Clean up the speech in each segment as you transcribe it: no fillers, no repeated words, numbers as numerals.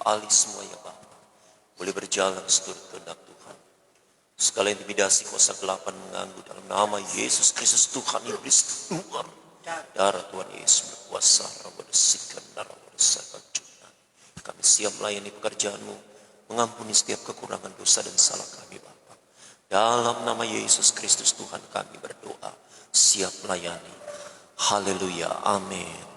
alih semua ya Bapa, boleh berjalan seturut kehendak Tuhan. Segala intimidasi kuasa gelapan mengganggu dalam nama Yesus Kristus Tuhan, iblis keluar. Darah Tuhan Yesus berkuasa, bersihkan darah bersihkan juga. Kami siap melayani pekerjaan-Mu, mengampuni setiap kekurangan dosa dan salah kami Bapa. Dalam nama Yesus Kristus Tuhan kami berdoa, siap melayani. Haleluya, amin.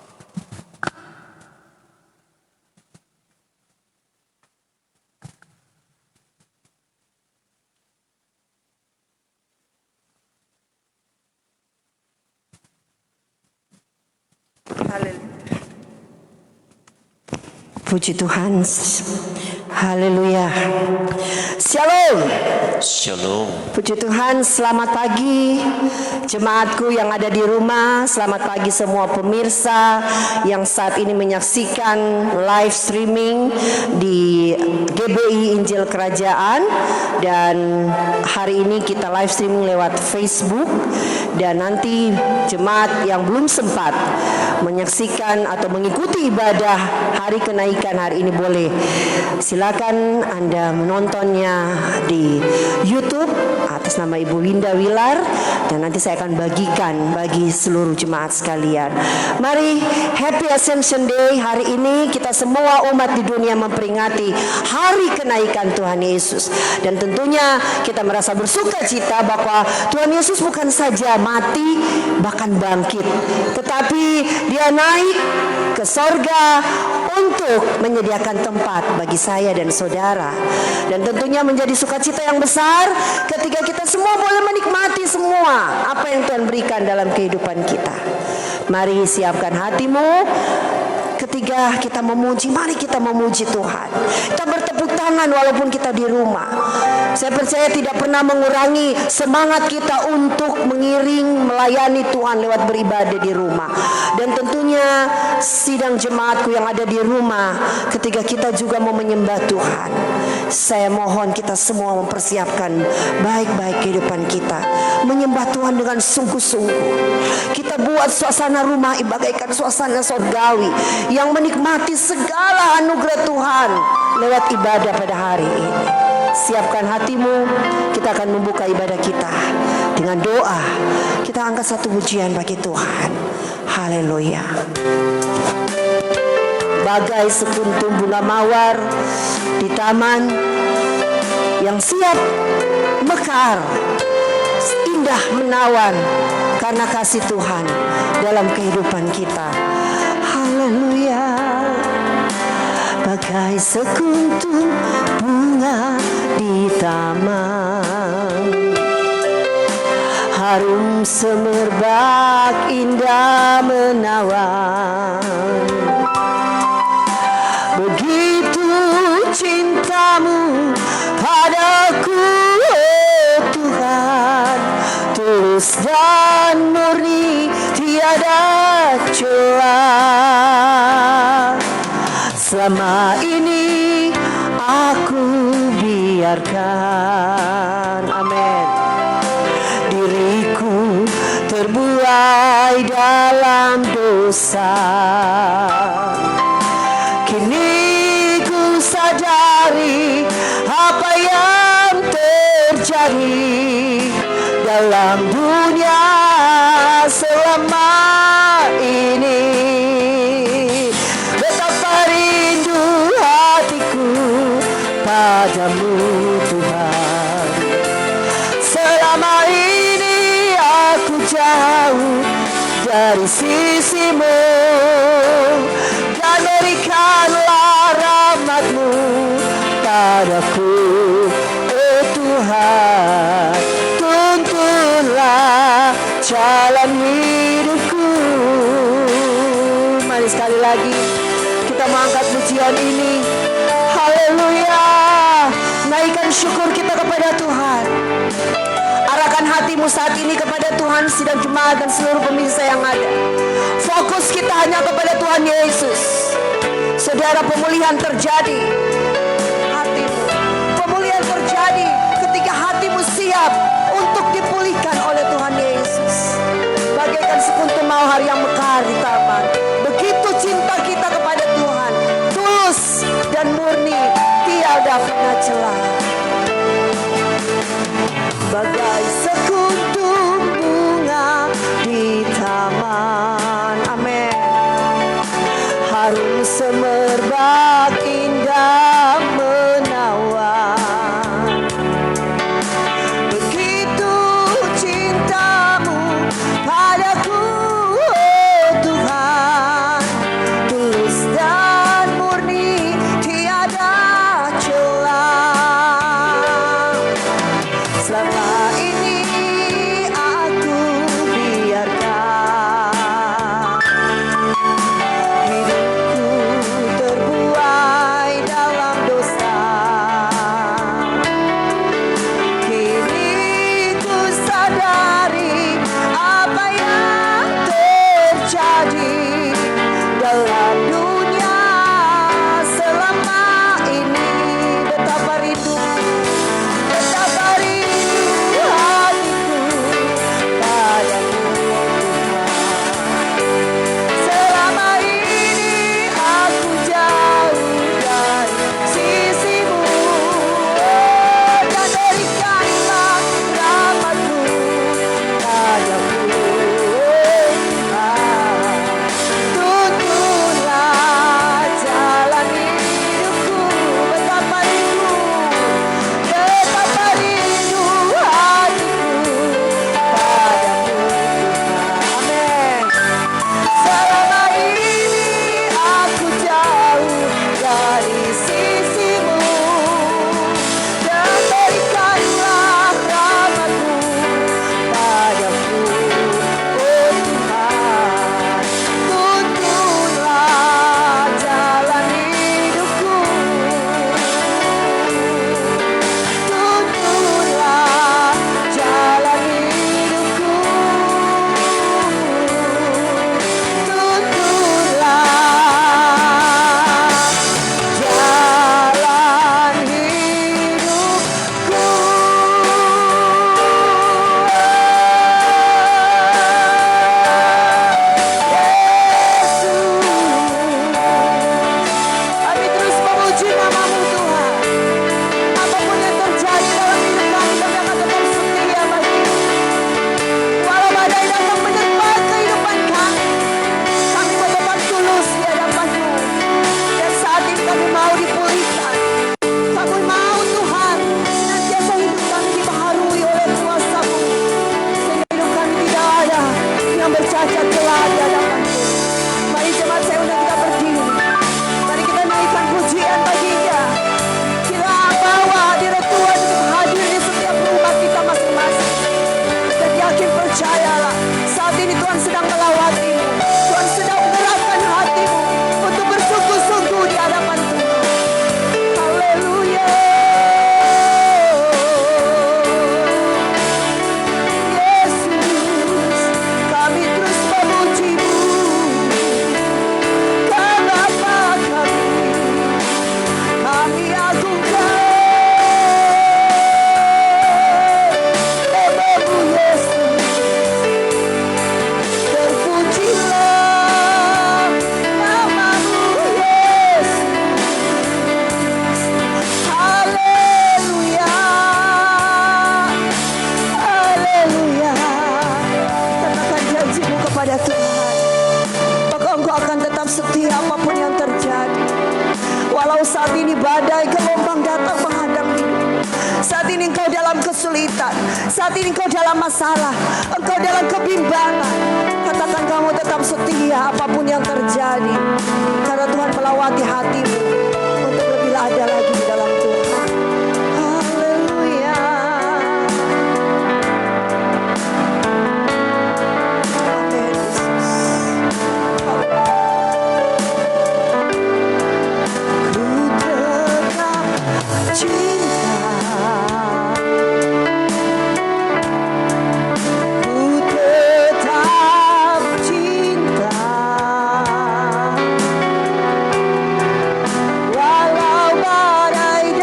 Puji Tuhan. Haleluya. Shalom. Shalom. Puji Tuhan, selamat pagi jemaatku yang ada di rumah. Selamat pagi semua pemirsa yang saat ini menyaksikan live streaming di GBI Injil Kerajaan. Dan hari ini kita live streaming lewat Facebook. Dan nanti jemaat yang belum sempat menyaksikan atau mengikuti ibadah hari kenaikan hari ini, boleh silakan Anda menontonnya di YouTube atas nama Ibu Winda Wilar, dan nanti saya akan bagikan bagi seluruh jemaat sekalian. Mari, Happy Ascension Day. Hari ini kita semua umat di dunia memperingati hari kenaikan Tuhan Yesus, dan tentunya kita merasa bersuka cita bahwa Tuhan Yesus bukan saja mati bahkan bangkit, tetapi Dia naik ke sorga untuk menyediakan tempat bagi saya dan saudara. Dan tentunya menjadi sukacita yang besar ketika kita semua boleh menikmati semua apa yang Tuhan berikan dalam kehidupan kita. Mari siapkan hatimu. Ketika kita memuji, mari kita memuji Tuhan. Kita bertepuk tangan walaupun kita di rumah. Saya percaya tidak pernah mengurangi semangat kita untuk mengiring melayani Tuhan lewat beribadah di rumah. Dan tentunya sidang jemaatku yang ada di rumah, ketika kita juga mau menyembah Tuhan, saya mohon kita semua mempersiapkan baik-baik kehidupan kita, menyembah Tuhan dengan sungguh-sungguh. Kita buat suasana rumah bagaikan suasana surgawi yang menikmati segala anugerah Tuhan lewat ibadah pada hari ini. Siapkan hatimu, kita akan membuka ibadah kita dengan doa. Kita angkat satu pujian bagi Tuhan. Haleluya. Bagai sekuntum bunga mawar di taman yang siap mekar, indah menawan karena kasih Tuhan dalam kehidupan kita. Haleluya. Bagai sekuntum bunga di taman, harum semerbak indah menawan. Begitu cintamu padaku, oh Tuhan, tulus dan murni tiada celah. Selama ini aku biarkan, amin, diriku terbuai dalam dosa. Kini ku sadari apa yang terjadi dalam dunia selama ini. Betapa rindu hatiku padamu Tuhan. Selama ini aku jauh dari sisimu, dan berikanlah rahmat-Mu padaku, oh Tuhan. Tuntunlah jalan hidupku. Mari sekali lagi kita mengangkat pujian ini. Haleluya. Naikkan syukur kita kepada Tuhan. Arahkan hatimu saat ini kepada Tuhan, sidang jemaat dan seluruh pemirsa yang ada. Fokus kita hanya kepada Tuhan Yesus. Saudara, pemulihan terjadi. Hatimu, pemulihan terjadi ketika hatimu siap untuk dipulihkan oleh Tuhan Yesus. Bagaikan sekuntum mawar yang mekar di taman, begitu cinta kita kepada Tuhan, tulus dan murni selama ini aku biarkan hidupku terbuai dalam dosa. Kini ku sadari apa yang terjadi dalam dunia selama ini. Betapa rindu saat ini badai gelombang datang menghadapi. Saat ini engkau dalam kesulitan, saat ini engkau dalam masalah, engkau dalam kebimbangan. Katakan kamu tetap setia apapun yang terjadi, karena Tuhan melawati hatimu untuk lebih ada lagi di dalam Tuhan. Haleluya. Amin Yesus. Walau badai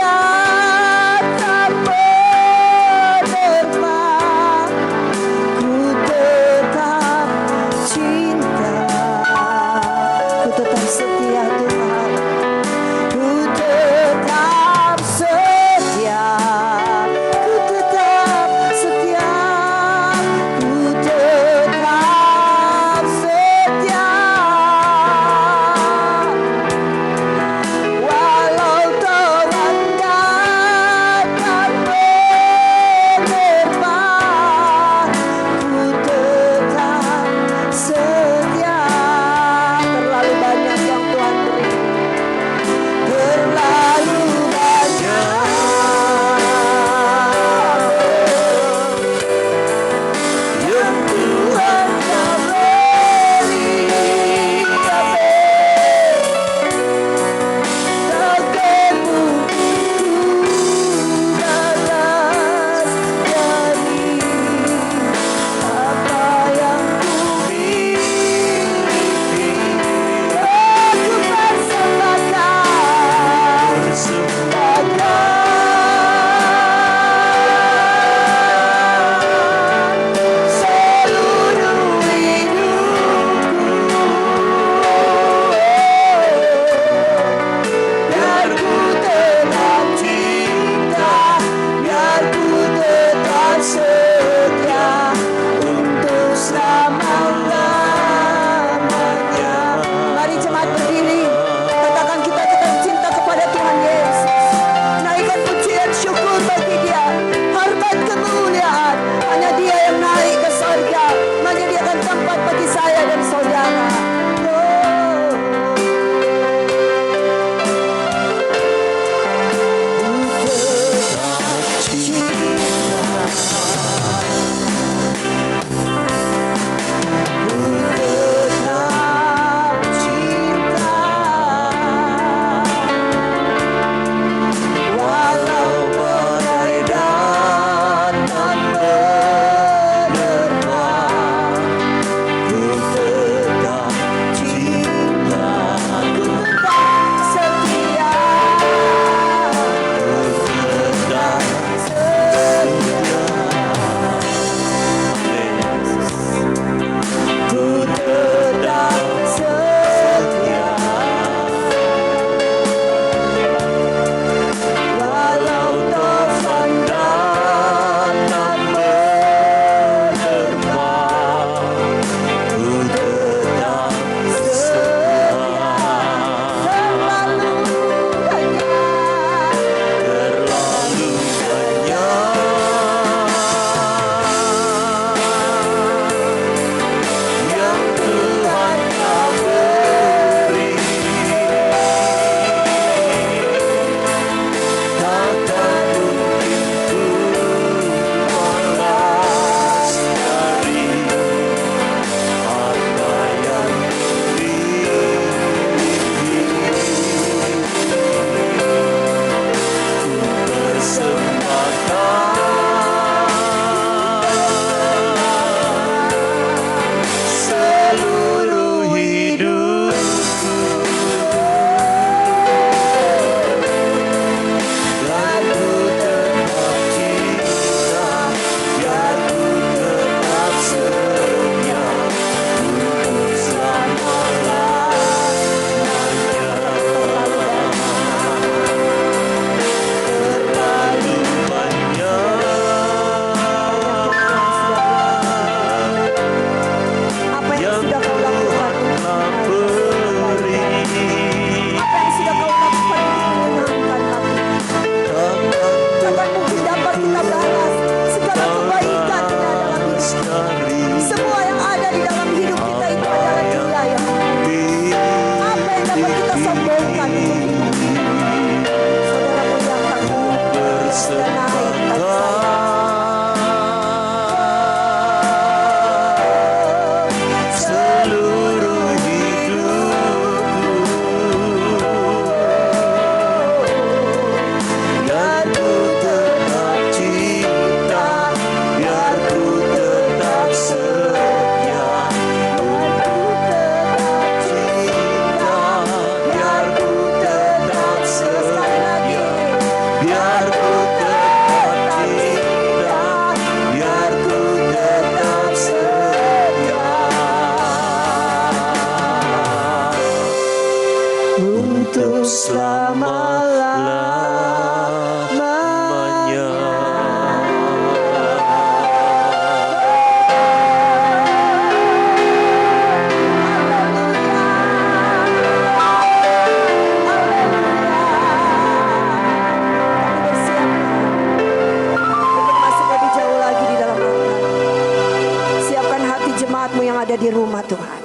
ada di rumah Tuhan.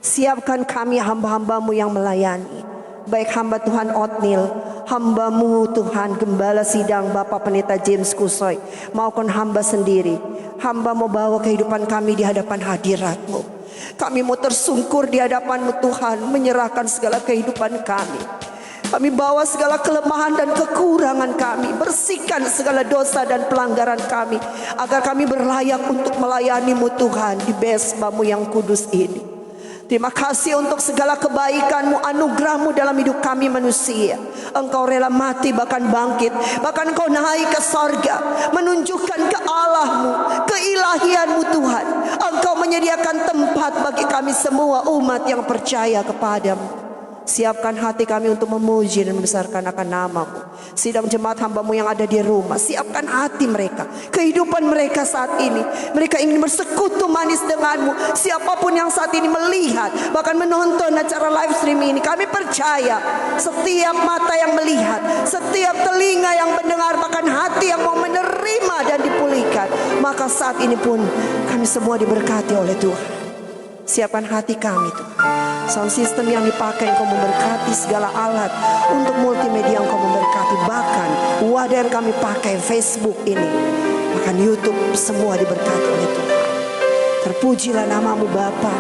Siapkan kami hamba-hambamu yang melayani. Baik hamba Tuhan Otnil, hambamu Tuhan Gembala Sidang Bapak Pendeta James Kusoy, maupun hamba sendiri. Hamba mau bawa kehidupan kami di hadapan hadirat-Mu. Kami mau tersungkur di hadapan-Mu Tuhan, menyerahkan segala kehidupan kami. Kami bawa segala kelemahan dan kekurangan kami, bersihkan segala dosa dan pelanggaran kami, agar kami berlayak untuk melayani-Mu Tuhan di besma-Mu yang kudus ini. Terima kasih untuk segala kebaikan-Mu, anugerah-Mu dalam hidup kami manusia. Engkau rela mati bahkan bangkit, bahkan Engkau naik ke sorga, menunjukkan ke Allah-Mu, keilahian-Mu Tuhan. Engkau menyediakan tempat bagi kami semua umat yang percaya kepadamu. Siapkan hati kami untuk memuji dan membesarkan akan nama-Mu. Sidang jemaat hamba-Mu yang ada di rumah, siapkan hati mereka, kehidupan mereka saat ini. Mereka ingin bersekutu manis dengan-Mu. Siapapun yang saat ini melihat, bahkan menonton acara live stream ini, kami percaya setiap mata yang melihat, setiap telinga yang mendengar, bahkan hati yang mau menerima dan dipulihkan, maka saat ini pun kami semua diberkati oleh Tuhan. Siapkan hati kami Tuhan. Sound system yang dipakai Engkau memberkati, segala alat untuk multimedia Engkau memberkati. Bahkan wadah yang kami pakai, Facebook ini, bahkan YouTube, semua diberkati oleh Tuhan. Terpujilah nama-Mu Bapa,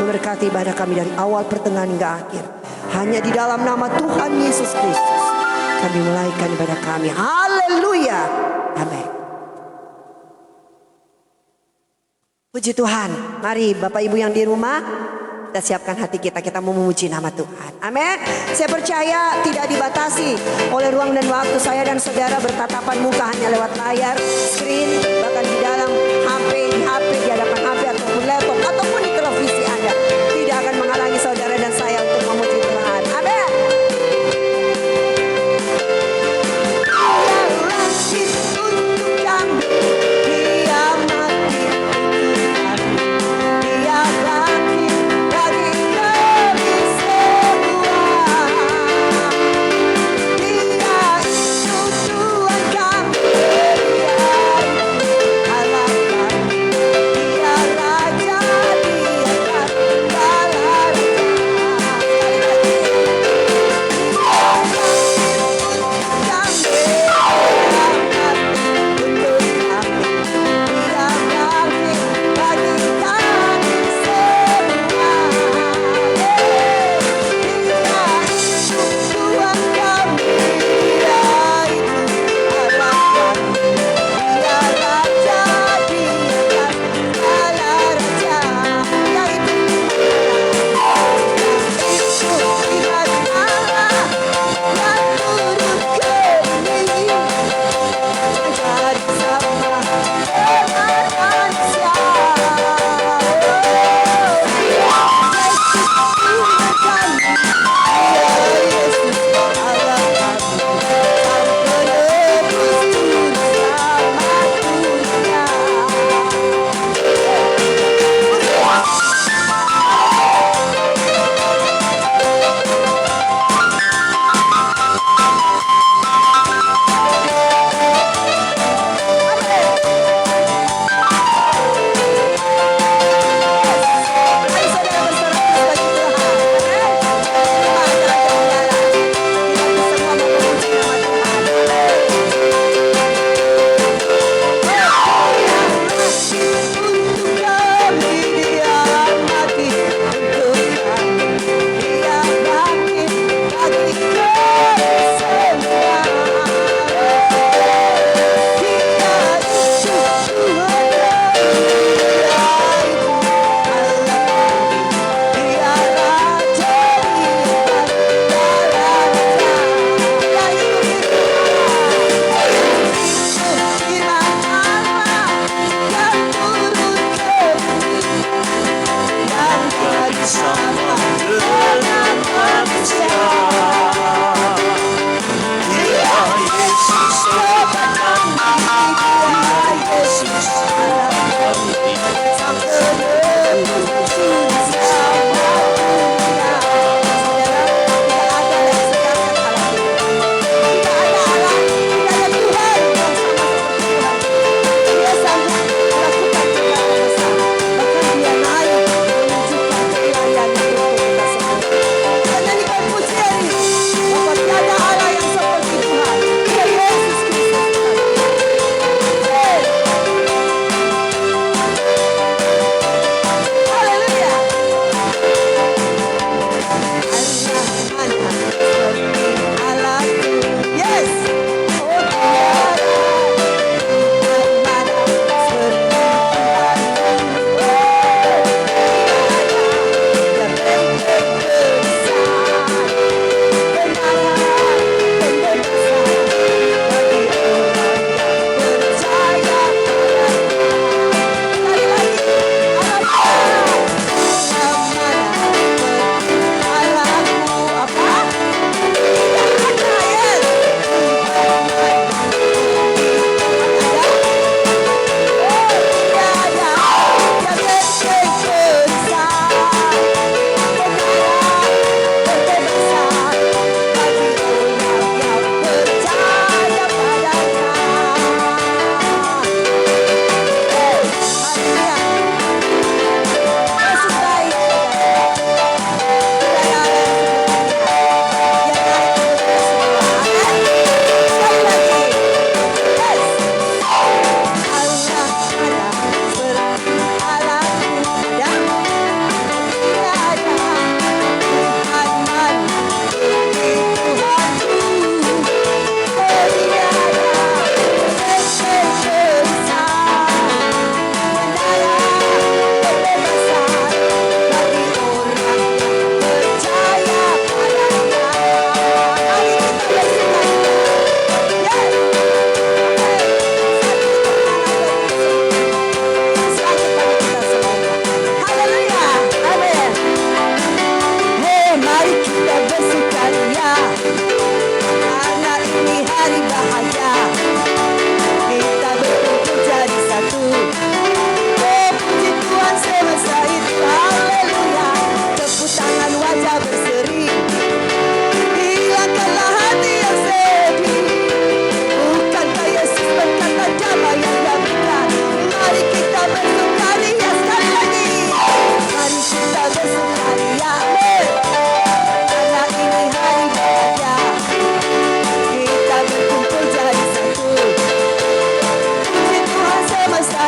memberkati ibadah kami dari awal pertengahan hingga akhir. Hanya di dalam nama Tuhan Yesus Kristus kami mulaikan ibadah kami. Haleluya. Amin. Puji Tuhan. Mari Bapak Ibu yang di rumah, kita siapkan hati kita, kita mau memuji nama Tuhan. Amin. Saya percaya tidak dibatasi oleh ruang dan waktu. Saya dan saudara bertatapan muka hanya lewat layar, screen, bahkan di dalam HP, di hadapan HP ataupun laptop ataupun di televisi Anda. Tidak akan menghalangi saudara dan saya untuk memuji Tuhan. Amin.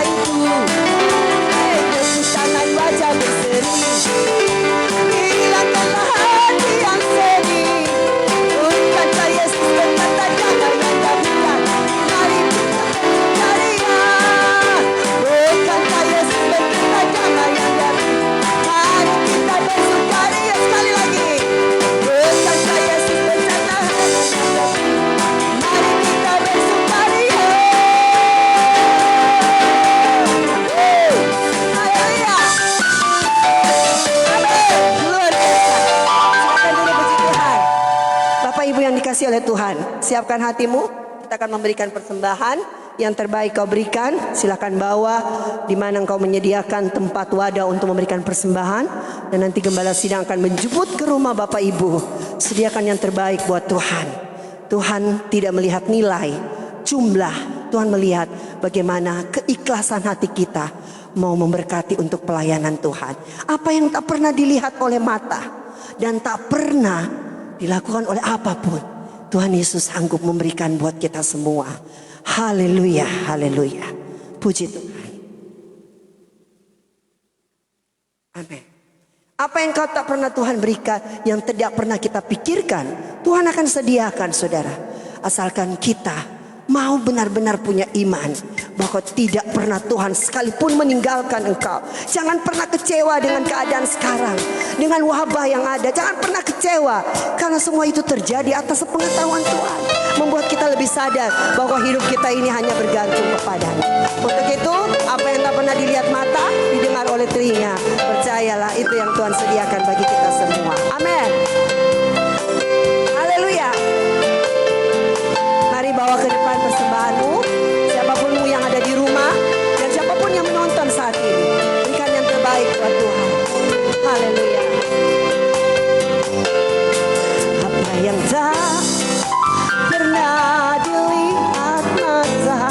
selainku. Kesusahan wajah berseri, hilangkanlah hati yang sedih. Kata Yesus berkata jangan anda bukan, mari kita berkarya. Kata Yesus berkata jangan anda bukan, mari kita bersukaria. Sekali lagi. Kata Yesus berkata mari kita bersukaria. Haleluya. Amin. Luar biasa. Silakan dulu puji Tuhan. Bapak Ibu yang dikasihi oleh Tuhan, siapkan hatimu. Kita akan memberikan persembahan yang terbaik kau berikan. Silakan bawa di mana engkau menyediakan tempat wadah untuk memberikan persembahan, dan nanti gembala sidang akan menjemput ke rumah Bapak Ibu. Sediakan yang terbaik buat Tuhan. Tuhan tidak melihat nilai, jumlah. Tuhan melihat bagaimana keikhlasan hati kita mau memberkati untuk pelayanan Tuhan. Apa yang tak pernah dilihat oleh mata dan tak pernah dilakukan oleh apapun, Tuhan Yesus sanggup memberikan buat kita semua. Haleluya, haleluya. Puji Tuhan. Amin. Apa yang kau tak pernah Tuhan berikan, yang tidak pernah kita pikirkan, Tuhan akan sediakan, saudara. Asalkan kita mau benar-benar punya iman bahwa tidak pernah Tuhan sekalipun meninggalkan engkau. Jangan pernah kecewa dengan keadaan sekarang, dengan wabah yang ada. Jangan pernah kecewa, karena semua itu terjadi atas pengetahuan Tuhan, membuat kita lebih sadar bahwa hidup kita ini hanya bergantung kepada-Nya. Untuk itu, apa yang tak pernah dilihat mata, didengar oleh telinga, percayalah itu yang Tuhan sediakan bagi kita semua. Amin. Haleluya. Mari bawa ke depan persembahanmu, siapapunmu yang ada di rumah dan siapapun yang menonton saat ini. Berikan yang terbaik buat Tuhan. Haleluya. Apa yang tak pernah dilihat mata,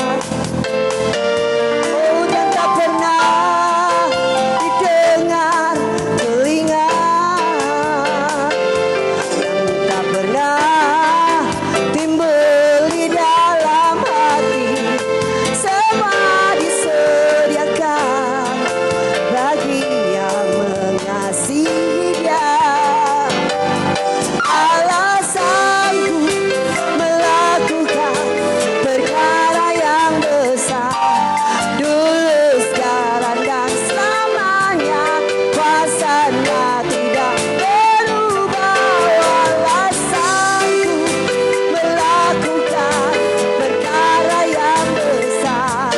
oh dan tak pernah didengar telinga, yang tak pernah timbul di dalam hati, semua disediakan bagi yang mengasihi Dia. Alasanku melakukan perkara yang besar, dulu, sekarang dan selamanya, kuasa-Nya tidak berubah. Alasanku melakukan perkara yang besar,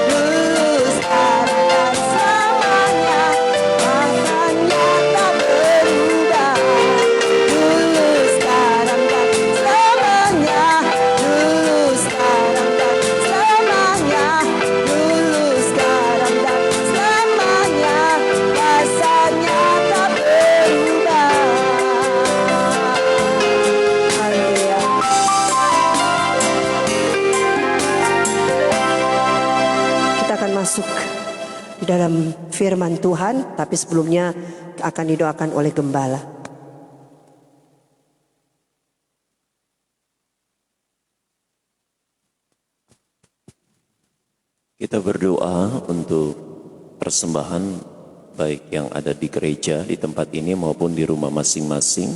dulu, sekarang dan selamanya, kuasa-Nya tak berubah. Dulu, sekarang dan selamanya, dulu, sekarang dan selamanya, dulu, sekarang dan selamanya, kuasa-Nya tak berubah. Haleluya. Kita akan masuk di dalam firman Tuhan, tapi sebelumnya akan didoakan oleh gembala. Kita berdoa untuk persembahan baik yang ada di gereja di tempat ini maupun di rumah masing-masing.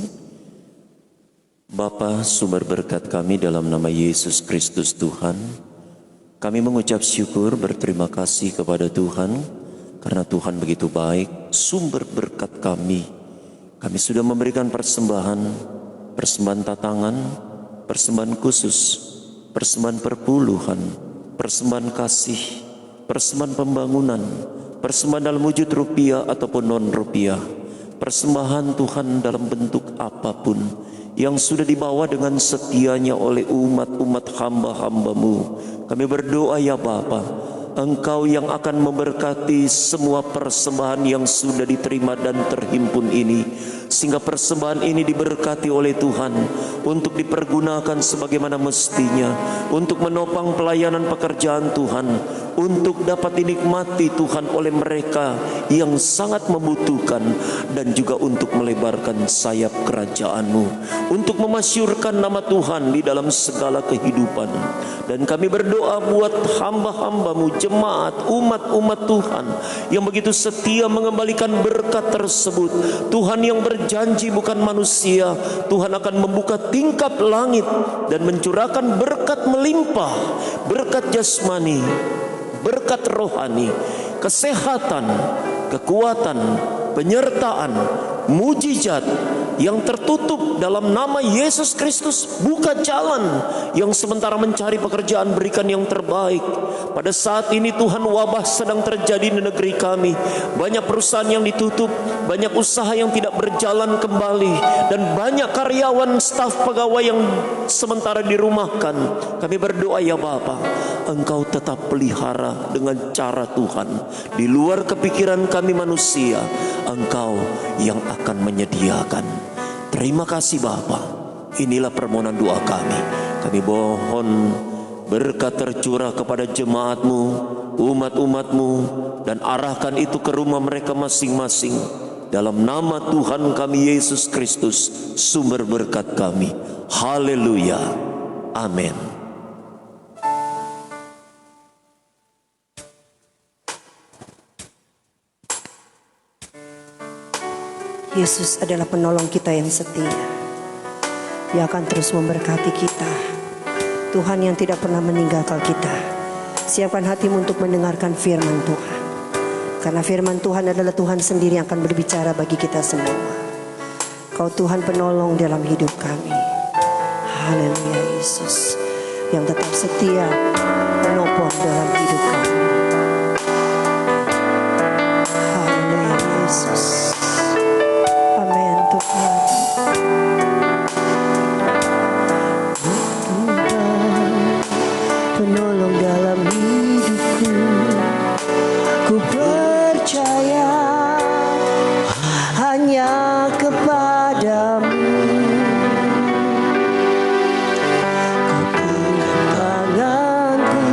Bapa, sumber berkat kami dalam nama Yesus Kristus Tuhan, kami mengucap syukur berterima kasih kepada Tuhan karena Tuhan begitu baik, sumber berkat kami. Kami sudah memberikan persembahan tatangan, persembahan khusus, persembahan perpuluhan, persembahan kasih, persembahan pembangunan, persembahan dalam wujud rupiah ataupun non rupiah, persembahan Tuhan dalam bentuk apapun yang sudah dibawa dengan setianya oleh umat-umat hamba-hambamu. Kami berdoa ya Bapa, Engkau yang akan memberkati semua persembahan yang sudah diterima dan terhimpun ini, sehingga persembahan ini diberkati oleh Tuhan untuk dipergunakan sebagaimana mestinya, untuk menopang pelayanan pekerjaan Tuhan, untuk dapat dinikmati Tuhan oleh mereka yang sangat membutuhkan, dan juga untuk melebarkan sayap kerajaan-Mu, untuk memasyurkan nama Tuhan di dalam segala kehidupan. Dan kami berdoa buat hamba-hamba-Mu, jemaat, umat-umat Tuhan yang begitu setia mengembalikan berkat tersebut. Tuhan yang berjanji bukan manusia, Tuhan akan membuka tingkap langit dan mencurahkan berkat melimpah, berkat jasmani, berkat rohani, kesehatan, kekuatan, penyertaan, mujizat yang tertutup dalam nama Yesus Kristus. Buka jalan yang sementara mencari pekerjaan, berikan yang terbaik. Pada saat ini Tuhan, wabah sedang terjadi di negeri kami. Banyak perusahaan yang ditutup, banyak usaha yang tidak berjalan kembali, dan banyak karyawan, staf pegawai yang sementara dirumahkan. Kami berdoa ya Bapa, Engkau tetap pelihara dengan cara Tuhan. Di luar kepikiran kami manusia, Engkau yang akan menyediakan. Terima kasih Bapa. Inilah permohonan doa kami. Kami mohon berkat tercurah kepada jemaat-Mu, umat-umat-Mu, dan arahkan itu ke rumah mereka masing-masing. Dalam nama Tuhan kami Yesus Kristus, sumber berkat kami. Haleluya. Amin. Yesus adalah penolong kita yang setia. Dia akan terus memberkati kita. Tuhan yang tidak pernah meninggalkan kita. Siapkan hatimu untuk mendengarkan firman Tuhan. Karena firman Tuhan adalah Tuhan sendiri yang akan berbicara bagi kita semua. Kau Tuhan penolong dalam hidup kami. Haleluya Yesus. Yang tetap setia menopang dalam hidup kami. Haleluya Yesus. Amin Tuhan. Penolong dalam hidupku, ku percaya hanya kepadamu. Kau pegang tanganku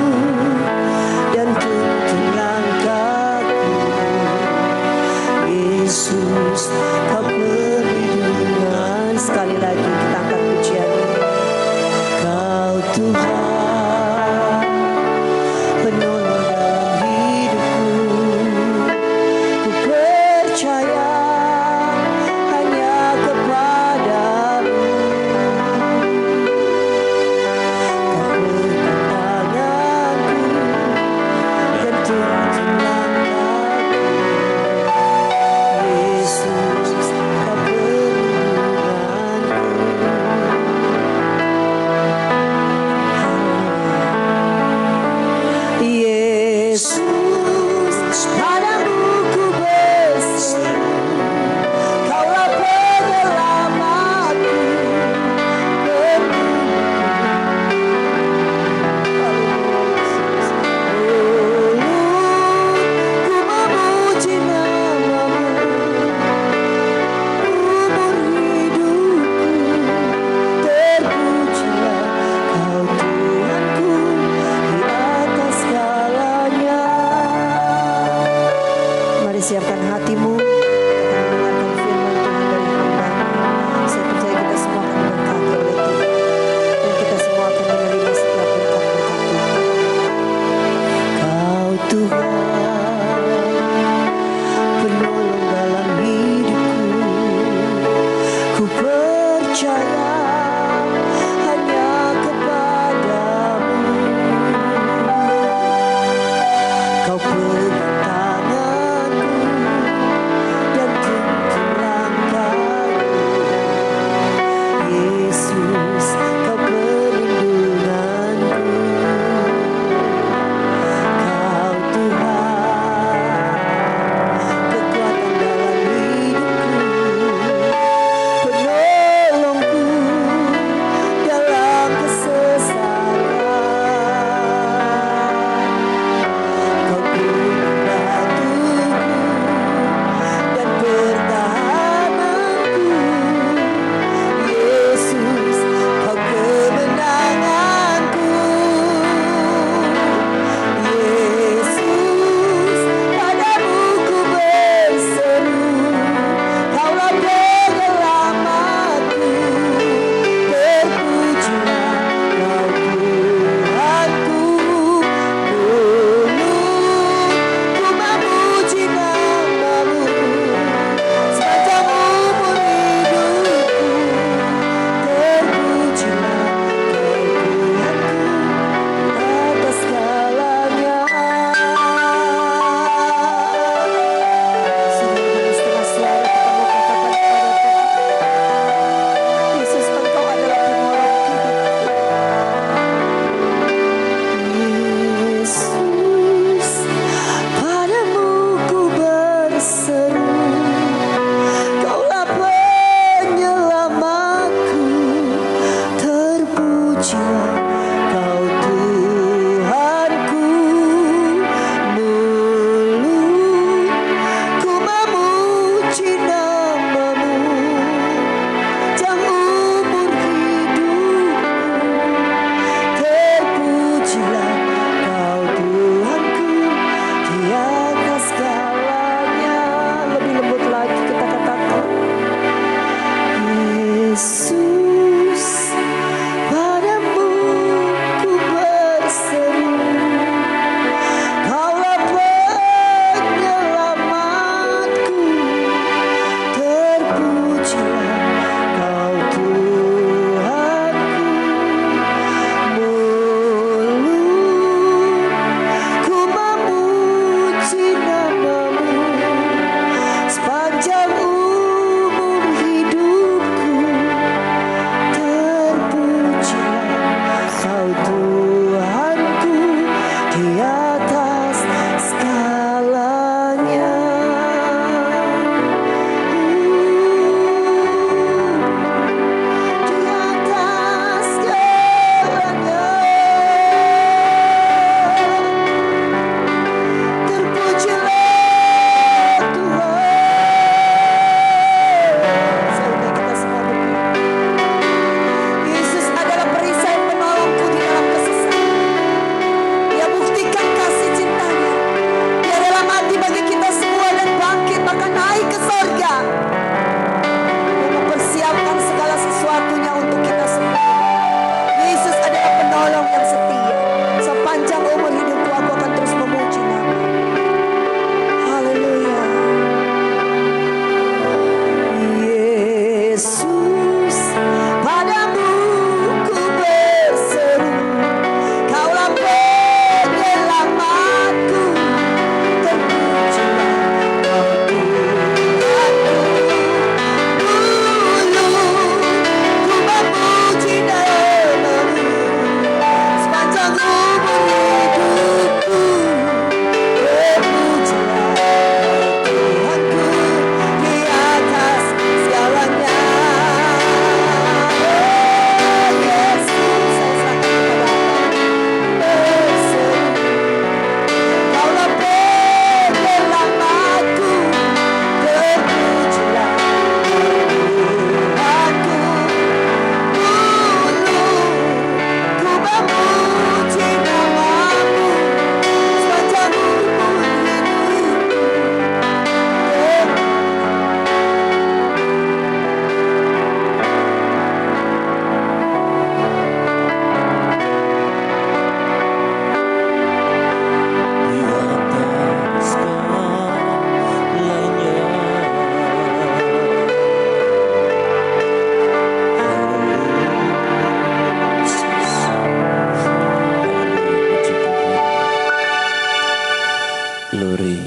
Glory,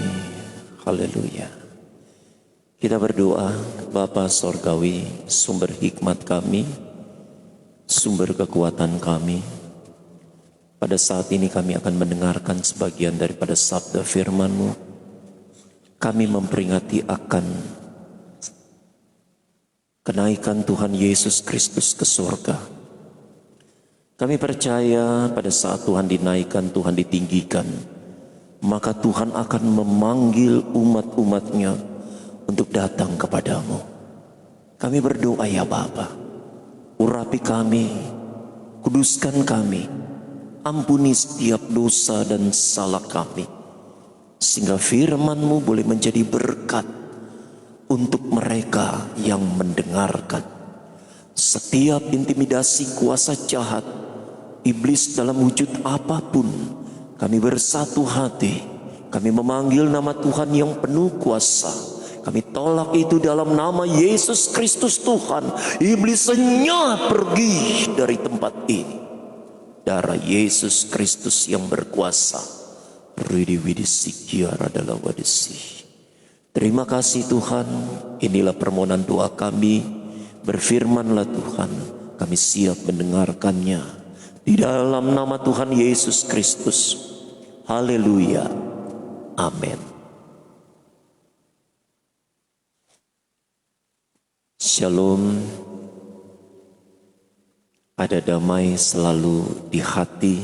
haleluya. Kita berdoa, Bapa Sorgawi, sumber hikmat kami, sumber kekuatan kami. Pada saat ini kami akan mendengarkan sebagian daripada sabda firman-Mu. Kami memperingati akan kenaikan Tuhan Yesus Kristus ke surga. Kami percaya pada saat Tuhan dinaikkan, Tuhan ditinggikan, maka Tuhan akan memanggil umat-umatnya untuk datang kepadamu. Kami berdoa ya Bapa, urapi kami, kuduskan kami, ampuni setiap dosa dan salah kami, sehingga firman-Mu boleh menjadi berkat untuk mereka yang mendengarkan. Setiap intimidasi kuasa jahat, iblis dalam wujud apapun, kami bersatu hati, kami memanggil nama Tuhan yang penuh kuasa. Kami tolak itu dalam nama Yesus Kristus Tuhan. Iblis senyap pergi dari tempat ini. Darah Yesus Kristus yang berkuasa. Terima kasih Tuhan. Inilah permohonan doa kami. Berfirmanlah Tuhan, kami siap mendengarkannya. Di dalam nama Tuhan Yesus Kristus. Haleluya. Amin. Shalom. Ada damai selalu di hati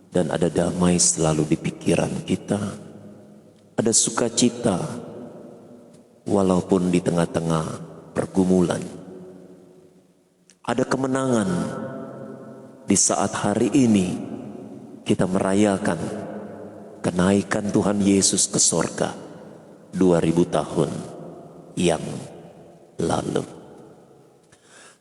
dan ada damai selalu di pikiran kita. Ada sukacita walaupun di tengah-tengah pergumulan. Ada kemenangan di saat hari ini kita merayakan kenaikan Tuhan Yesus ke sorga 2000 tahun yang lalu.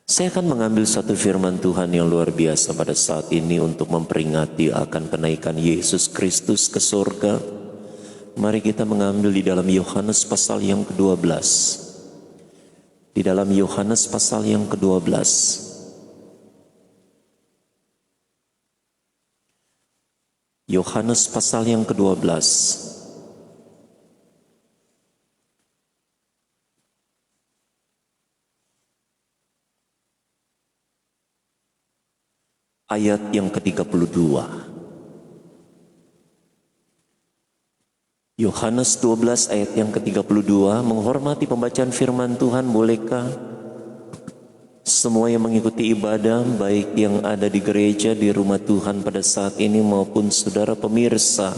Saya akan mengambil satu firman Tuhan yang luar biasa pada saat ini untuk memperingati akan kenaikan Yesus Kristus ke sorga. Mari kita mengambil di dalam Yohanes pasal yang ke-12. Di dalam Yohanes pasal yang ke-12. Yohanes pasal yang ke-12 ayat yang ke-32. Yohanes 12 ayat yang ke-32, menghormati pembacaan firman Tuhan, bolehkah semua yang mengikuti ibadah, baik yang ada di gereja, di rumah Tuhan pada saat ini maupun saudara pemirsa,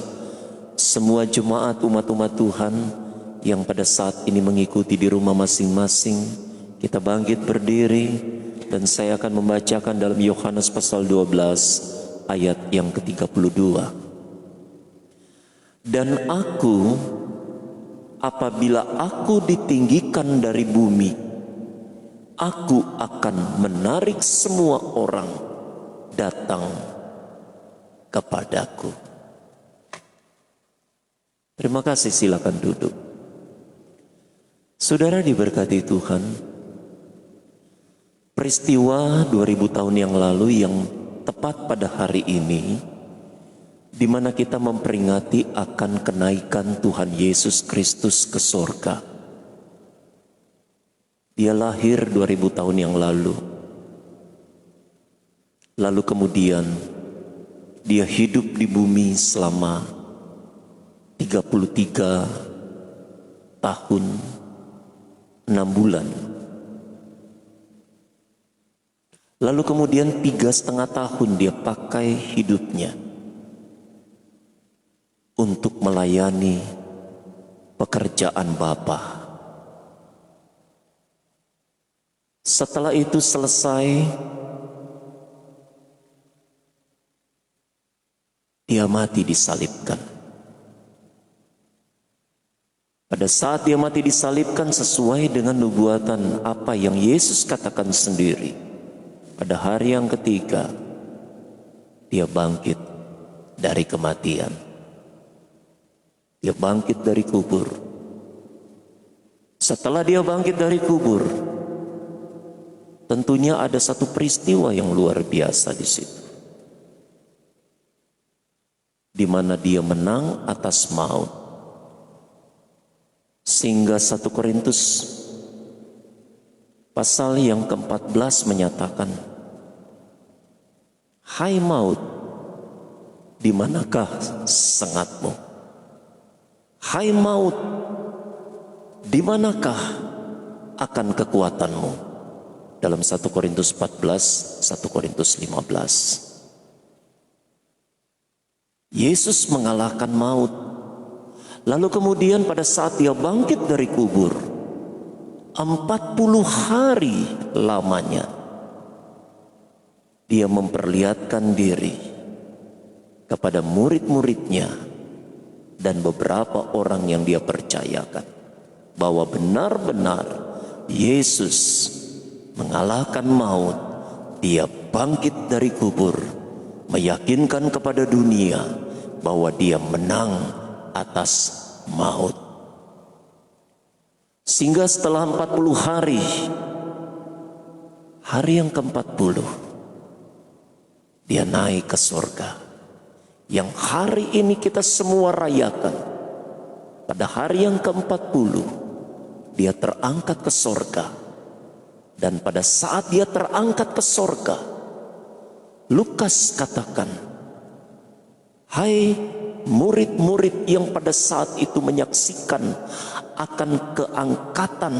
semua jemaat umat-umat Tuhan yang pada saat ini mengikuti di rumah masing-masing, kita bangkit berdiri dan saya akan membacakan dalam Yohanes pasal 12 ayat yang ke-32. Dan aku, apabila aku ditinggikan dari bumi, aku akan menarik semua orang datang kepadaku. Terima kasih, silakan duduk. Saudara diberkati Tuhan. Peristiwa 2000 tahun yang lalu yang tepat pada hari ini, di mana kita memperingati akan kenaikan Tuhan Yesus Kristus ke sorga. Dia lahir 2000 tahun yang lalu. Lalu kemudian dia hidup di bumi selama 33 tahun 6 bulan. Lalu kemudian 3,5 tahun dia pakai hidupnya untuk melayani pekerjaan Bapa. Setelah itu selesai, dia mati disalibkan. Pada saat dia mati disalibkan sesuai dengan nubuatan apa yang Yesus katakan sendiri. Pada hari yang ketiga, dia bangkit dari kematian. Dia bangkit dari kubur. Setelah dia bangkit dari kubur, tentunya ada satu peristiwa yang luar biasa di situ. di mana dia menang atas maut. Sehingga 1 Korintus pasal yang ke-14 menyatakan, hai maut, di manakah sengatmu? Hai maut, di manakah akan kekuatanmu? Dalam 1 Korintus 14, 1 Korintus 15. Yesus mengalahkan maut. Lalu kemudian pada saat dia bangkit dari kubur, 40 hari lamanya dia memperlihatkan diri kepada murid-muridnya dan beberapa orang yang dia percayakan bahwa benar-benar Yesus mengalahkan maut. Dia bangkit dari kubur, meyakinkan kepada dunia bahwa dia menang atas maut. Sehingga setelah 40 hari, hari yang ke-40, dia naik ke surga. Yang hari ini kita semua rayakan. Pada hari yang ke-40, dia terangkat ke surga. Dan pada saat dia terangkat ke surga, Lukas katakan, hai murid-murid yang pada saat itu menyaksikan akan keangkatan,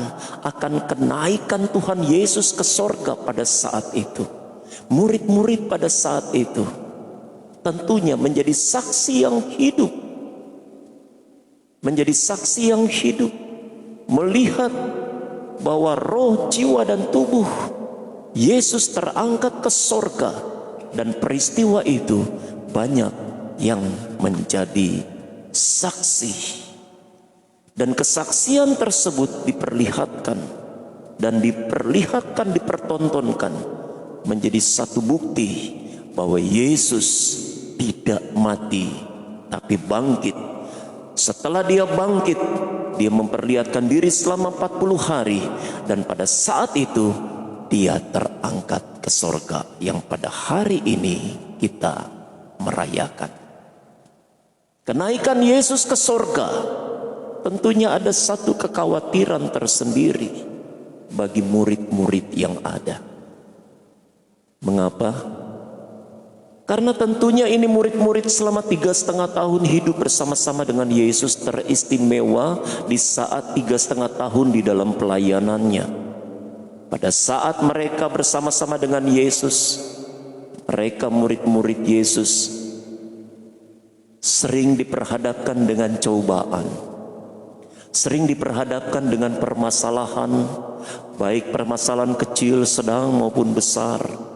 akan kenaikan Tuhan Yesus ke surga pada saat itu. Murid-murid pada saat itu tentunya menjadi saksi yang hidup. Menjadi saksi yang hidup. Melihat bahwa roh, jiwa, dan tubuh Yesus terangkat ke surga. Dan peristiwa itu banyak yang menjadi saksi. Dan kesaksian tersebut diperlihatkan. Dan dipertontonkan. Menjadi satu bukti bahwa Yesus tidak mati tapi bangkit. Setelah dia bangkit, dia memperlihatkan diri selama 40 hari. Dan pada saat itu dia terangkat ke surga, yang pada hari ini kita merayakan. Kenaikan Yesus ke surga tentunya ada satu kekhawatiran tersendiri bagi murid-murid yang ada. Mengapa? Karena tentunya ini murid-murid selama 3,5 tahun hidup bersama-sama dengan Yesus, teristimewa di saat 3,5 tahun di dalam pelayanannya. Pada saat mereka bersama-sama dengan Yesus, mereka murid-murid Yesus sering diperhadapkan dengan cobaan, sering diperhadapkan dengan permasalahan, baik permasalahan kecil, sedang maupun besar.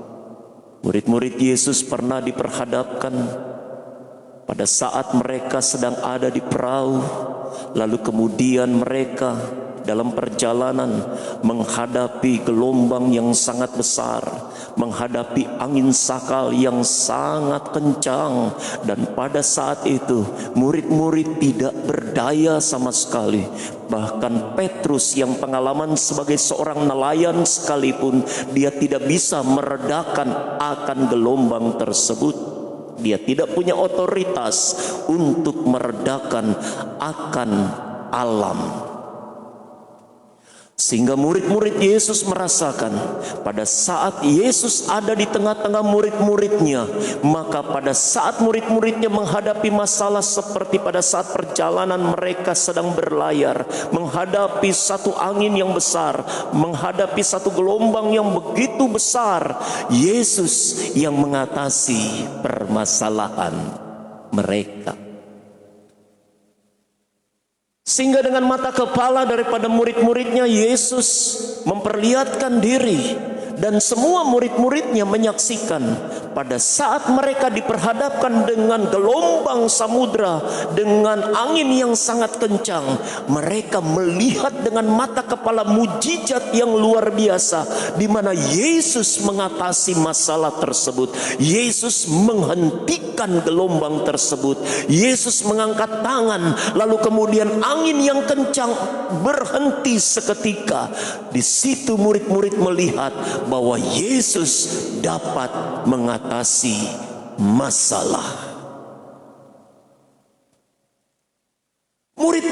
Murid-murid Yesus pernah diperhadapkan pada saat mereka sedang ada di perahu, lalu kemudian mereka dalam perjalanan menghadapi gelombang yang sangat besar, menghadapi angin sakal yang sangat kencang, dan pada saat itu murid-murid tidak berdaya sama sekali. Bahkan Petrus yang pengalaman sebagai seorang nelayan sekalipun, dia tidak bisa meredakan akan gelombang tersebut. Dia tidak punya otoritas untuk meredakan akan alam. Sehingga murid-murid Yesus merasakan pada saat Yesus ada di tengah-tengah murid-muridnya, maka pada saat murid-muridnya menghadapi masalah seperti pada saat perjalanan mereka sedang berlayar, menghadapi satu angin yang besar, menghadapi satu gelombang yang begitu besar, Yesus yang mengatasi permasalahan mereka. Sehingga dengan mata kepala daripada murid-muridnya, Yesus memperlihatkan diri, dan semua murid-muridnya menyaksikan pada saat mereka diperhadapkan dengan gelombang samudra, dengan angin yang sangat kencang, mereka melihat dengan mata kepala mujizat yang luar biasa, di mana Yesus mengatasi masalah tersebut. Yesus menghentikan gelombang tersebut. Yesus mengangkat tangan, lalu kemudian angin yang kencang berhenti seketika. Di situ murid-murid melihat bahwa Yesus dapat mengatasi masalah.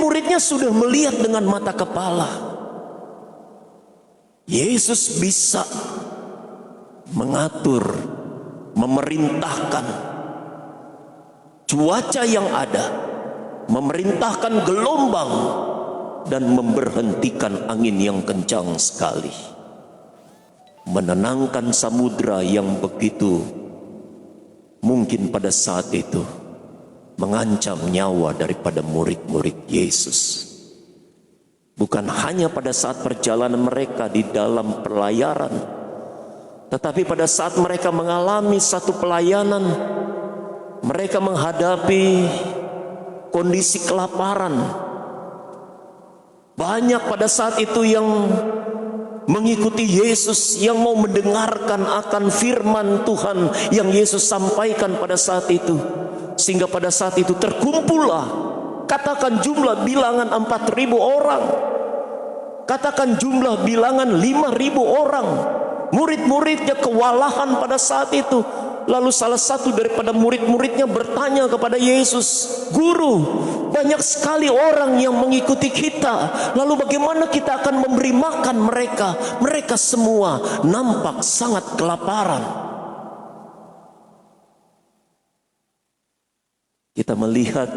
Murid-muridnya sudah melihat dengan mata kepala. Yesus bisa mengatur, memerintahkan cuaca yang ada, memerintahkan gelombang, dan memberhentikan angin yang kencang sekali, menenangkan samudra yang begitu mungkin pada saat itu mengancam nyawa daripada murid-murid Yesus. Bukan hanya pada saat perjalanan mereka di dalam pelayaran, tetapi pada saat mereka mengalami satu pelayanan, mereka menghadapi kondisi kelaparan. Banyak pada saat itu yang mengikuti Yesus, yang mau mendengarkan akan firman Tuhan yang Yesus sampaikan pada saat itu. Sehingga pada saat itu terkumpullah, katakan jumlah bilangan 4.000 orang, katakan jumlah bilangan 5.000 orang. Murid-muridnya kewalahan pada saat itu. Lalu salah satu daripada murid-muridnya bertanya kepada Yesus, "Guru, banyak sekali orang yang mengikuti kita. Lalu bagaimana kita akan memberi makan mereka? Mereka semua nampak sangat kelaparan." Kita melihat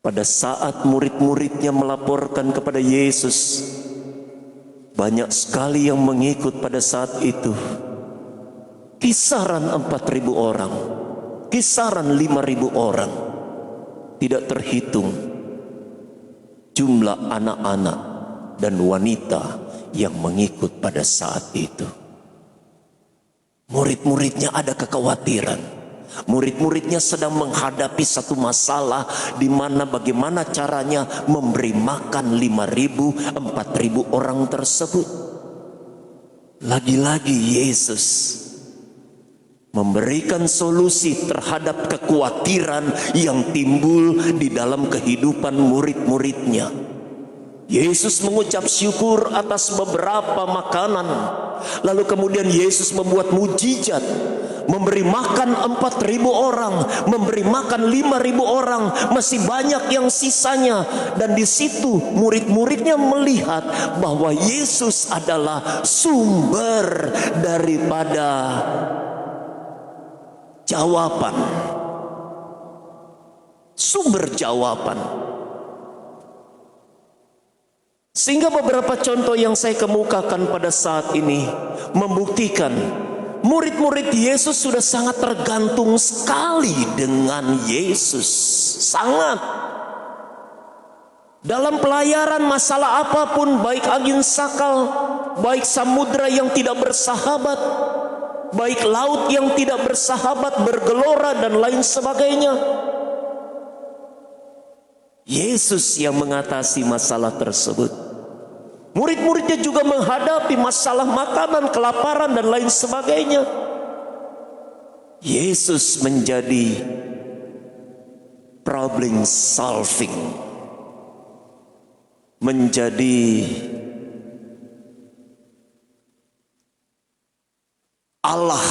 pada saat murid-muridnya melaporkan kepada Yesus, banyak sekali yang mengikut pada saat itu. Kisaran 4.000 orang, kisaran 5.000 orang. Tidak terhitung jumlah anak-anak dan wanita yang mengikut pada saat itu. Murid-muridnya ada kekhawatiran. Murid-muridnya sedang menghadapi satu masalah di mana bagaimana caranya memberi makan 5.000, 4.000 orang tersebut. Lagi-lagi Yesus memberikan solusi terhadap kekhawatiran yang timbul di dalam kehidupan murid-muridnya. Yesus mengucap syukur atas beberapa makanan. Lalu kemudian Yesus membuat mujizat, memberi makan 4.000 orang, memberi makan 5.000 orang, masih banyak yang sisanya. Dan di situ murid-muridnya melihat bahwa Yesus adalah sumber daripada jawaban, sumber jawaban. Sehingga beberapa contoh yang saya kemukakan pada saat ini membuktikan murid-murid Yesus sudah sangat tergantung sekali dengan Yesus. Sangat. Dalam pelayaran masalah apapun, baik angin sakal, baik samudra yang tidak bersahabat, baik laut yang tidak bersahabat, bergelora dan lain sebagainya, Yesus yang mengatasi masalah tersebut. Murid-muridnya juga menghadapi masalah makanan, kelaparan dan lain sebagainya. Yesus menjadi problem solving, menjadi Allah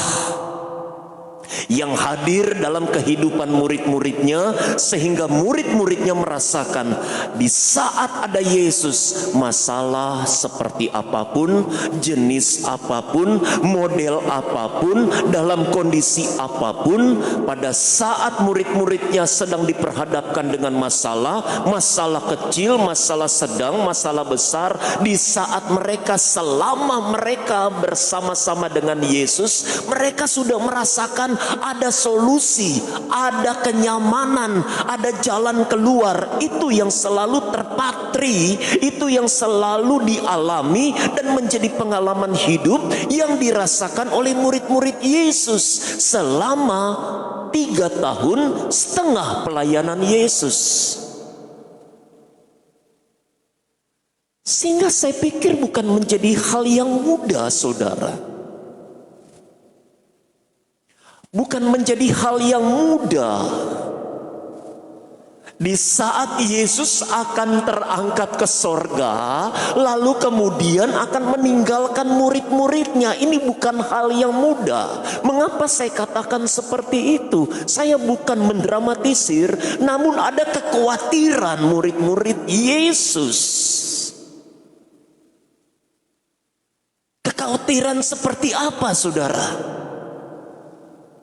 yang hadir dalam kehidupan murid-muridnya, sehingga murid-muridnya merasakan di saat ada Yesus, masalah seperti apapun, jenis apapun, model apapun, dalam kondisi apapun, pada saat murid-muridnya sedang diperhadapkan dengan masalah, masalah kecil, masalah sedang, masalah besar, di saat mereka, selama mereka bersama-sama dengan Yesus, mereka sudah merasakan ada solusi, ada kenyamanan, ada jalan keluar. Itu yang selalu terpatri, itu yang selalu dialami dan menjadi pengalaman hidup yang dirasakan oleh murid-murid Yesus selama 3,5 tahun pelayanan Yesus. Sehingga saya pikir bukan menjadi hal yang mudah, saudara. Bukan menjadi hal yang mudah Di saat Yesus akan terangkat ke sorga, lalu kemudian akan meninggalkan murid-muridnya. Ini bukan hal yang mudah. Mengapa saya katakan seperti itu? Saya bukan mendramatisir, namun ada kekhawatiran murid-murid Yesus. Kekhawatiran seperti apa, saudara?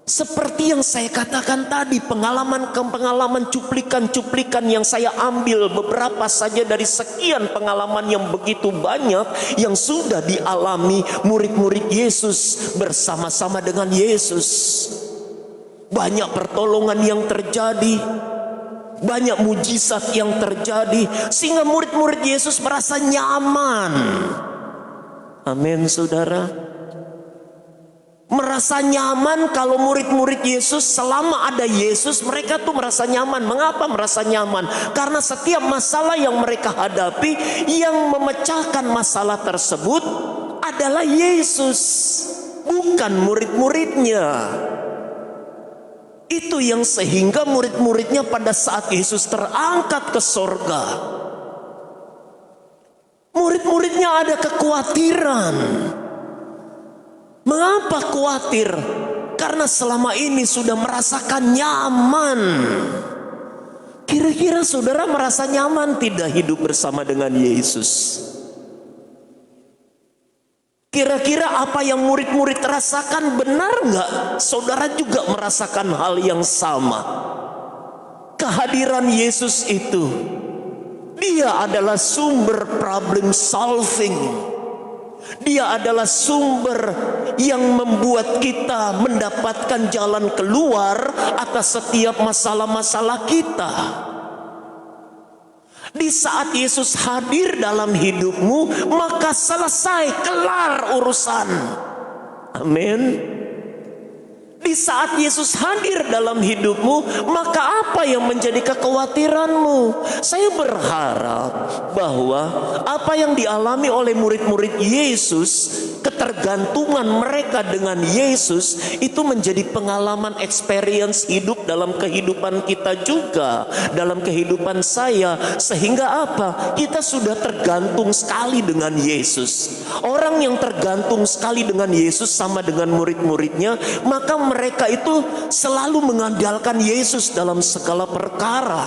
Seperti yang saya katakan tadi, pengalaman cuplikan-cuplikan yang saya ambil beberapa saja dari sekian pengalaman yang begitu banyak yang sudah dialami murid-murid Yesus bersama-sama dengan Yesus. Banyak pertolongan yang terjadi, banyak mujizat yang terjadi, sehingga murid-murid Yesus merasa nyaman. Amin, saudara. Merasa nyaman kalau murid-murid Yesus, selama ada Yesus mereka tuh merasa nyaman. Mengapa merasa nyaman? Karena setiap masalah yang mereka hadapi, yang memecahkan masalah tersebut adalah Yesus, bukan murid-muridnya. Itu yang sehingga murid-muridnya pada saat Yesus terangkat ke sorga, murid-muridnya ada kekhawatiran. Mengapa khawatir? Karena selama ini sudah merasakan nyaman. Kira-kira saudara merasa nyaman tidak hidup bersama dengan Yesus? Kira-kira apa yang murid-murid rasakan benar nggak? Saudara juga merasakan hal yang sama. Kehadiran Yesus itu, dia adalah sumber problem solving. Dia adalah sumber yang membuat kita mendapatkan jalan keluar atas setiap masalah-masalah kita. Di saat Yesus hadir dalam hidupmu, maka selesai, kelar urusan. Amin. Di saat Yesus hadir dalam hidupmu, maka apa yang menjadi kekhawatiranmu? Saya berharap bahwa apa yang dialami oleh murid-murid Yesus, ketergantungan mereka dengan Yesus, itu menjadi pengalaman experience hidup dalam kehidupan kita juga, dalam kehidupan saya. Sehingga apa? Kita sudah tergantung sekali dengan Yesus. Orang yang tergantung sekali dengan Yesus sama dengan murid-muridnya, maka mereka itu selalu mengandalkan Yesus dalam segala perkara.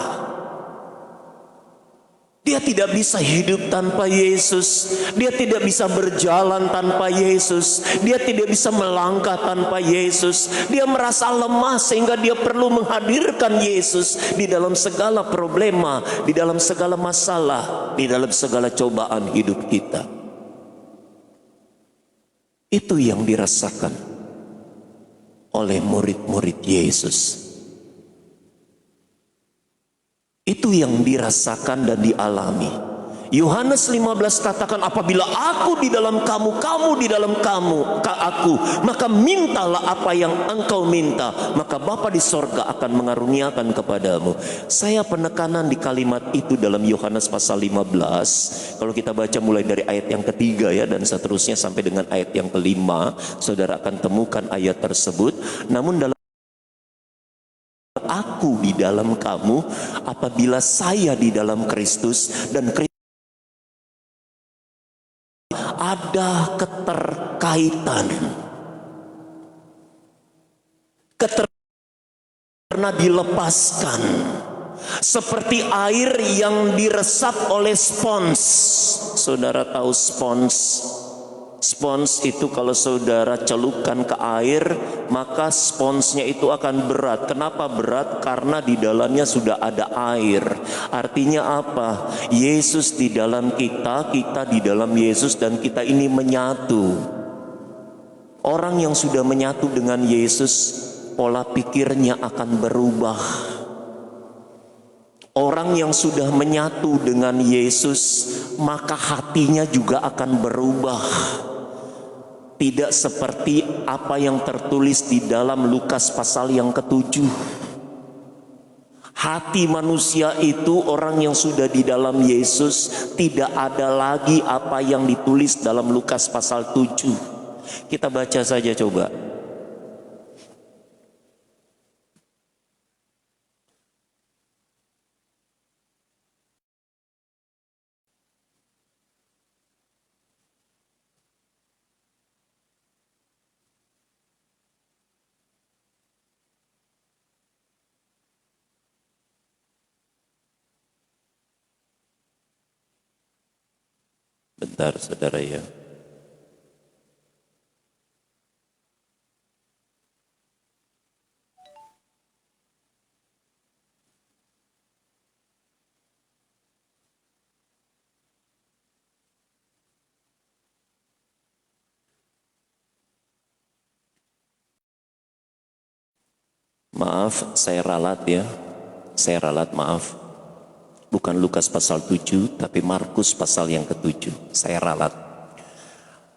Dia tidak bisa hidup tanpa Yesus. Dia tidak bisa berjalan tanpa Yesus. Dia tidak bisa melangkah tanpa Yesus. Dia merasa lemah sehingga dia perlu menghadirkan Yesus di dalam segala problema, di dalam segala masalah, di dalam segala cobaan hidup kita. Itu yang dirasakan oleh murid-murid Yesus. Itu yang dirasakan dan dialami. Yohanes 15 katakan, apabila aku di dalam kamu, kamu di dalam aku, maka mintalah apa yang engkau minta, maka Bapa di sorga akan mengaruniakan kepadamu. Saya penekanan di kalimat itu dalam Yohanes pasal 15. Kalau kita baca mulai dari ayat yang ketiga ya, dan seterusnya sampai dengan ayat yang kelima, saudara akan temukan ayat tersebut. Namun dalam aku di dalam kamu, apabila saya di dalam Kristus dan Kristus, ada keterkaitan. Karena dilepaskan seperti air yang diresap oleh spons. Saudara tahu spons? Spons itu kalau saudara celupkan ke air, maka sponsnya itu akan berat. Kenapa berat? Karena di dalamnya sudah ada air. Artinya apa? Yesus di dalam kita, kita di dalam Yesus, dan kita ini menyatu. Orang yang sudah menyatu dengan Yesus, pola pikirnya akan berubah. Orang yang sudah menyatu dengan Yesus, maka hatinya juga akan berubah. Tidak seperti apa yang tertulis di dalam Lukas pasal yang ke-7. Hati manusia itu, orang yang sudah di dalam Yesus, tidak ada lagi apa yang ditulis dalam Lukas pasal 7. Kita baca saja coba. Sebentar saudara ya. Maaf, saya ralat ya. Saya ralat, maaf. Bukan Lukas pasal 7, tapi Markus pasal yang ke-7. Saya ralat.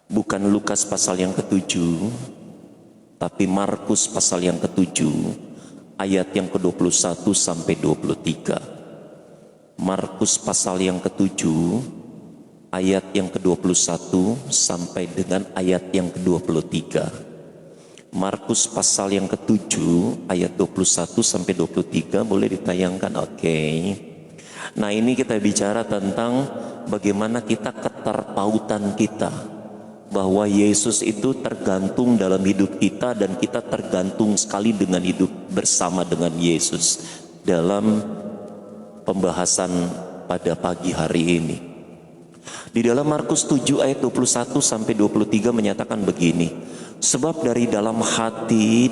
Bukan Lukas pasal yang ke-7, tapi Markus pasal yang ke-7, ayat yang ke-21 sampai 23. Markus pasal yang ke-7, ayat yang ke-21 sampai dengan ayat yang ke-23. Markus pasal yang ke-7 ayat 21 sampai 23 boleh ditayangkan, oke. Nah, ini kita bicara tentang bagaimana kita keterpautan kita, bahwa Yesus itu tergantung dalam hidup kita dan kita tergantung sekali dengan hidup bersama dengan Yesus. Dalam pembahasan pada pagi hari ini, di dalam Markus 7 ayat 21 sampai 23 menyatakan begini. Sebab dari dalam hati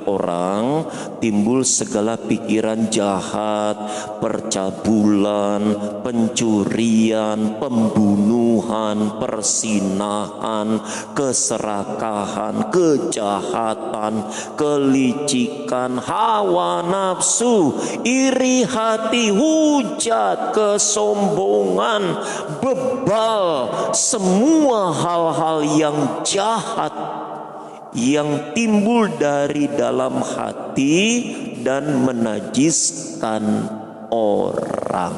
orang timbul segala pikiran jahat, percabulan, pencurian, pembunuhan, persinahan, keserakahan, kejahatan, kelicikan, hawa nafsu, iri hati, hujat, kesombongan, bebal, semua hal-hal yang jahat yang timbul dari dalam hati dan menajiskan orang.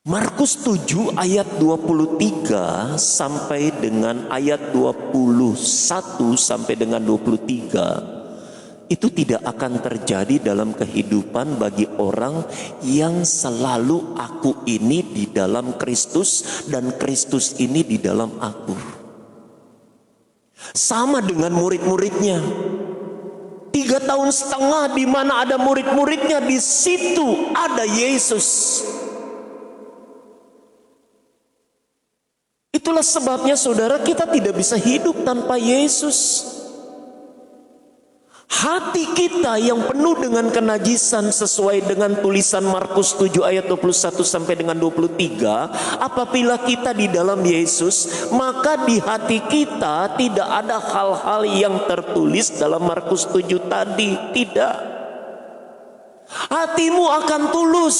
Markus 7 ayat 23 sampai dengan ayat 21 sampai dengan 23 itu tidak akan terjadi dalam kehidupan bagi orang yang selalu aku ini di dalam Kristus dan Kristus ini di dalam aku. Sama dengan murid-muridnya. 3,5 tahun di mana ada murid-muridnya, di situ ada Yesus. Itulah sebabnya saudara, kita tidak bisa hidup tanpa Yesus. Hati kita yang penuh dengan kenajisan sesuai dengan tulisan Markus 7 ayat 21 sampai dengan 23, apabila kita di dalam Yesus, maka di hati kita tidak ada hal-hal yang tertulis dalam Markus 7 tadi, tidak. Hatimu akan tulus.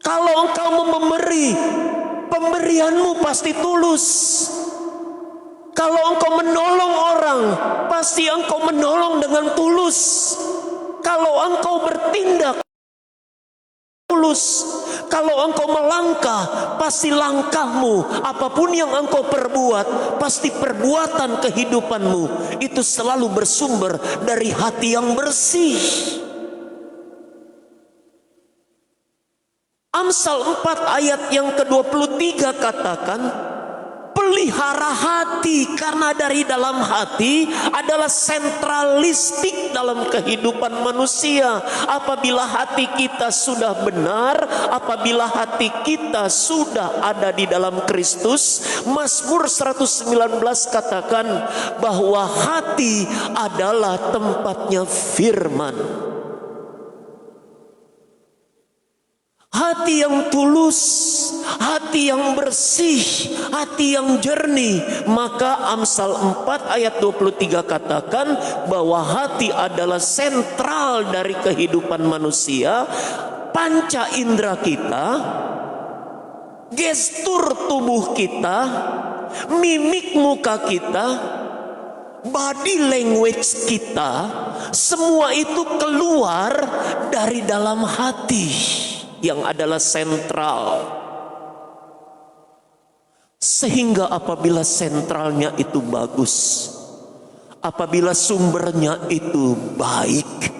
Kalau engkau memberi, pemberianmu pasti tulus. Kalau engkau menolong orang, pasti engkau menolong dengan tulus. Kalau engkau bertindak tulus, kalau engkau melangkah, pasti langkahmu, apapun yang engkau perbuat, pasti perbuatan kehidupanmu itu selalu bersumber dari hati yang bersih. Amsal 4 ayat yang ke-23 katakan, pelihara hati, karena dari dalam hati adalah sentralistik dalam kehidupan manusia. Apabila hati kita sudah benar, apabila hati kita sudah ada di dalam Kristus, Mazmur 119 katakan bahwa hati adalah tempatnya firman. Hati yang tulus, hati yang bersih, hati yang jernih. Maka Amsal 4 ayat 23 katakan bahwa hati adalah sentral dari kehidupan manusia. Panca indera kita, gestur tubuh kita, mimik muka kita, body language kita, semua itu keluar dari dalam hati yang adalah sentral. Sehingga apabila sentralnya itu bagus, apabila sumbernya itu baik,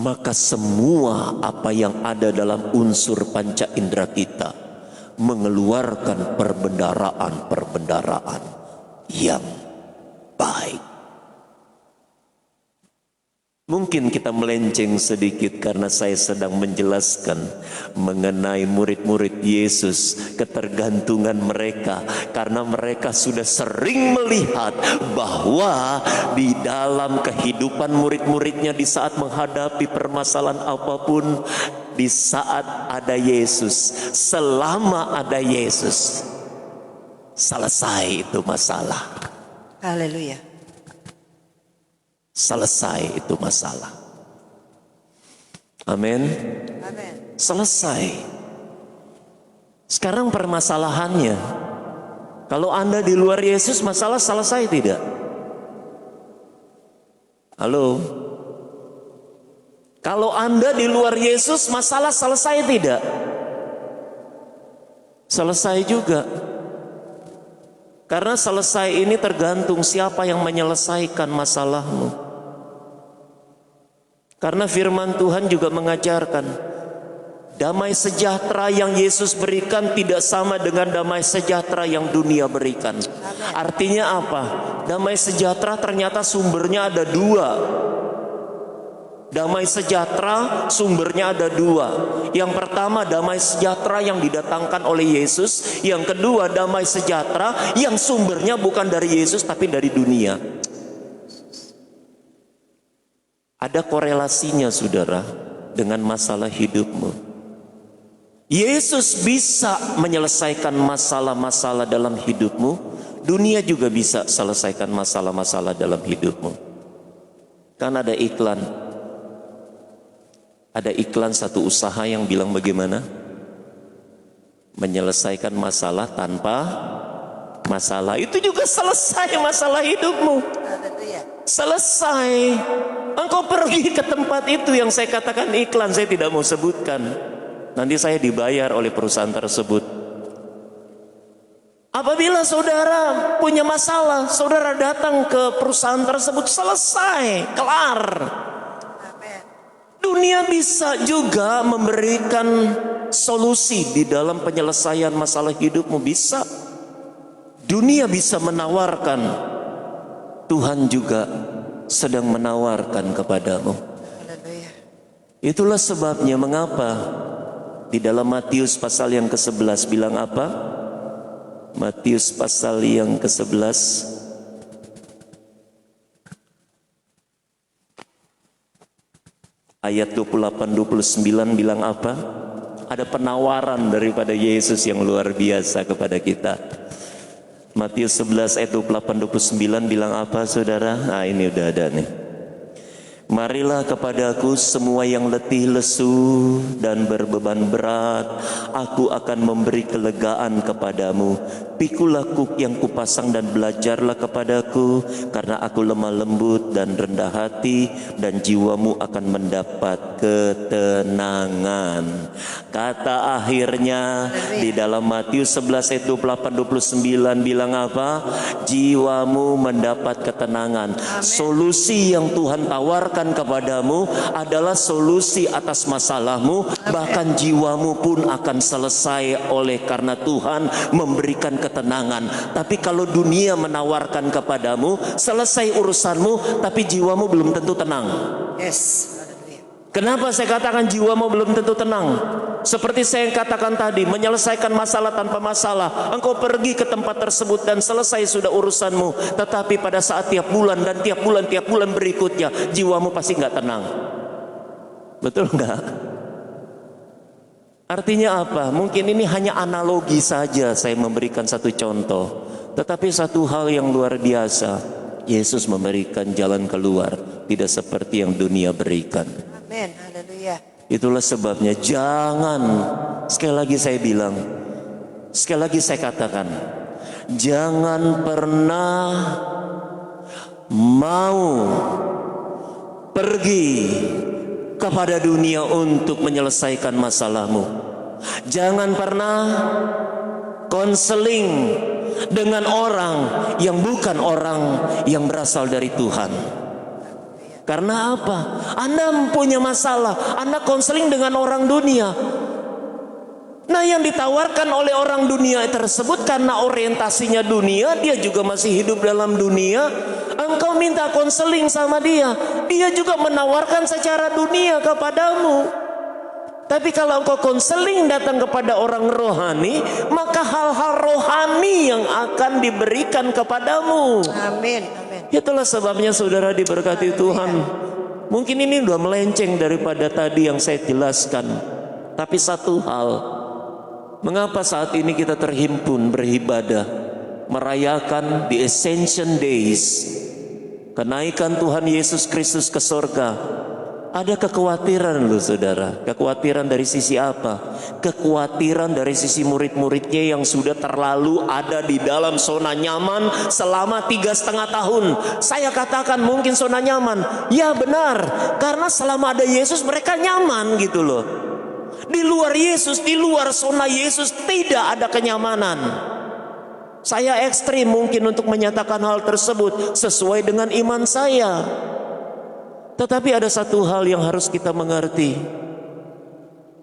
maka semua apa yang ada dalam unsur panca indera kita mengeluarkan perbendaharaan yang baik. Mungkin kita melenceng sedikit karena saya sedang menjelaskan mengenai murid-murid Yesus, ketergantungan mereka karena mereka sudah sering melihat bahwa di dalam kehidupan murid-muridnya di saat menghadapi permasalahan apapun, di saat ada Yesus, selama ada Yesus, selesai itu masalah. Haleluya. Selesai itu masalah. Amin. Amin. Selesai. Sekarang permasalahannya, kalau Anda di luar Yesus, masalah selesai tidak? Halo? Kalau Anda di luar Yesus, masalah selesai tidak? Selesai juga. Karena selesai ini tergantung siapa yang menyelesaikan masalahmu. Karena firman Tuhan juga mengajarkan, damai sejahtera yang Yesus berikan tidak sama dengan damai sejahtera yang dunia berikan. Artinya apa? Damai sejahtera ternyata sumbernya ada dua. Damai sejahtera sumbernya ada dua. Yang pertama, damai sejahtera yang didatangkan oleh Yesus. Yang kedua, damai sejahtera yang sumbernya bukan dari Yesus tapi dari dunia. Ada korelasinya, saudara, dengan masalah hidupmu. Yesus bisa menyelesaikan masalah-masalah dalam hidupmu. Dunia juga bisa selesaikan masalah-masalah dalam hidupmu. Kan ada iklan. Ada iklan satu usaha yang bilang bagaimana? Menyelesaikan masalah tanpa masalah. Itu juga selesai masalah hidupmu. Selesai. Engkau pergi ke tempat itu yang saya katakan iklan, saya tidak mau sebutkan. Nanti saya dibayar oleh perusahaan tersebut. Apabila saudara punya masalah, saudara datang ke perusahaan tersebut, selesai, kelar. Dunia bisa juga memberikan solusi di dalam penyelesaian masalah hidupmu, bisa. Dunia bisa menawarkan, Tuhan juga sedang menawarkan kepadamu. Itulah sebabnya mengapa di dalam Matius pasal yang ke-11 bilang apa? Matius pasal yang ke-11 ayat 28-29 bilang apa? Ada penawaran daripada Yesus yang luar biasa kepada kita. Matius 11 ayat 28-29 bilang apa, saudara? Nah, ini udah ada nih. Marilah kepadaku semua yang letih lesu dan berbeban berat, aku akan memberi kelegaan kepadamu. Pikulah kuk yang kupasang dan belajarlah kepadaku, karena aku lemah lembut dan rendah hati, dan jiwamu akan mendapat ketenangan. Kata akhirnya di dalam Matius 11 ayat 28-29 bilang apa? Jiwamu mendapat ketenangan. Solusi yang Tuhan tawarkan kepadamu adalah solusi atas masalahmu. Bahkan jiwamu pun akan selesai oleh karena Tuhan memberikan ketenangan. Tapi kalau dunia menawarkan kepadamu, selesai urusanmu tapi jiwamu belum tentu tenang. Yes. Kenapa saya katakan jiwamu belum tentu tenang? Seperti saya katakan tadi, menyelesaikan masalah tanpa masalah. Engkau pergi ke tempat tersebut dan selesai sudah urusanmu. Tetapi pada saat tiap bulan dan tiap bulan berikutnya, jiwamu pasti nggak tenang. Betul nggak? Artinya apa? Mungkin ini hanya analogi saja, saya memberikan satu contoh. Tetapi satu hal yang luar biasa, Yesus memberikan jalan keluar, tidak seperti yang dunia berikan. Amin. Haleluya. Itulah sebabnya jangan, sekali lagi saya bilang, sekali lagi saya katakan, jangan pernah mau pergi kepada dunia untuk menyelesaikan masalahmu. Jangan pernah konseling dengan orang yang bukan orang yang berasal dari Tuhan. Karena apa? Anda punya masalah, Anda konseling dengan orang dunia. Nah, yang ditawarkan oleh orang dunia tersebut karena orientasinya dunia, dia juga masih hidup dalam dunia. Engkau minta konseling sama dia, dia juga menawarkan secara dunia kepadamu. Tapi kalau engkau konseling datang kepada orang rohani, maka hal-hal rohani yang akan diberikan kepadamu. Amin. Amin. Itulah sebabnya saudara diberkati Tuhan. Mungkin ini udah melenceng daripada tadi yang saya jelaskan. Tapi satu hal, mengapa saat ini kita terhimpun beribadah, merayakan the Ascension Days, kenaikan Tuhan Yesus Kristus ke sorga? Ada kekhawatiran loh saudara. Kekhawatiran dari sisi apa? Kekhawatiran dari sisi murid-muridnya yang sudah terlalu ada di dalam zona nyaman selama 3,5 tahun. Saya katakan mungkin zona nyaman. Ya benar, karena selama ada Yesus mereka nyaman gitu loh. Di luar Yesus, di luar zona Yesus tidak ada kenyamanan. Saya ekstrim mungkin untuk menyatakan hal tersebut sesuai dengan iman saya. Tetapi ada satu hal yang harus kita mengerti.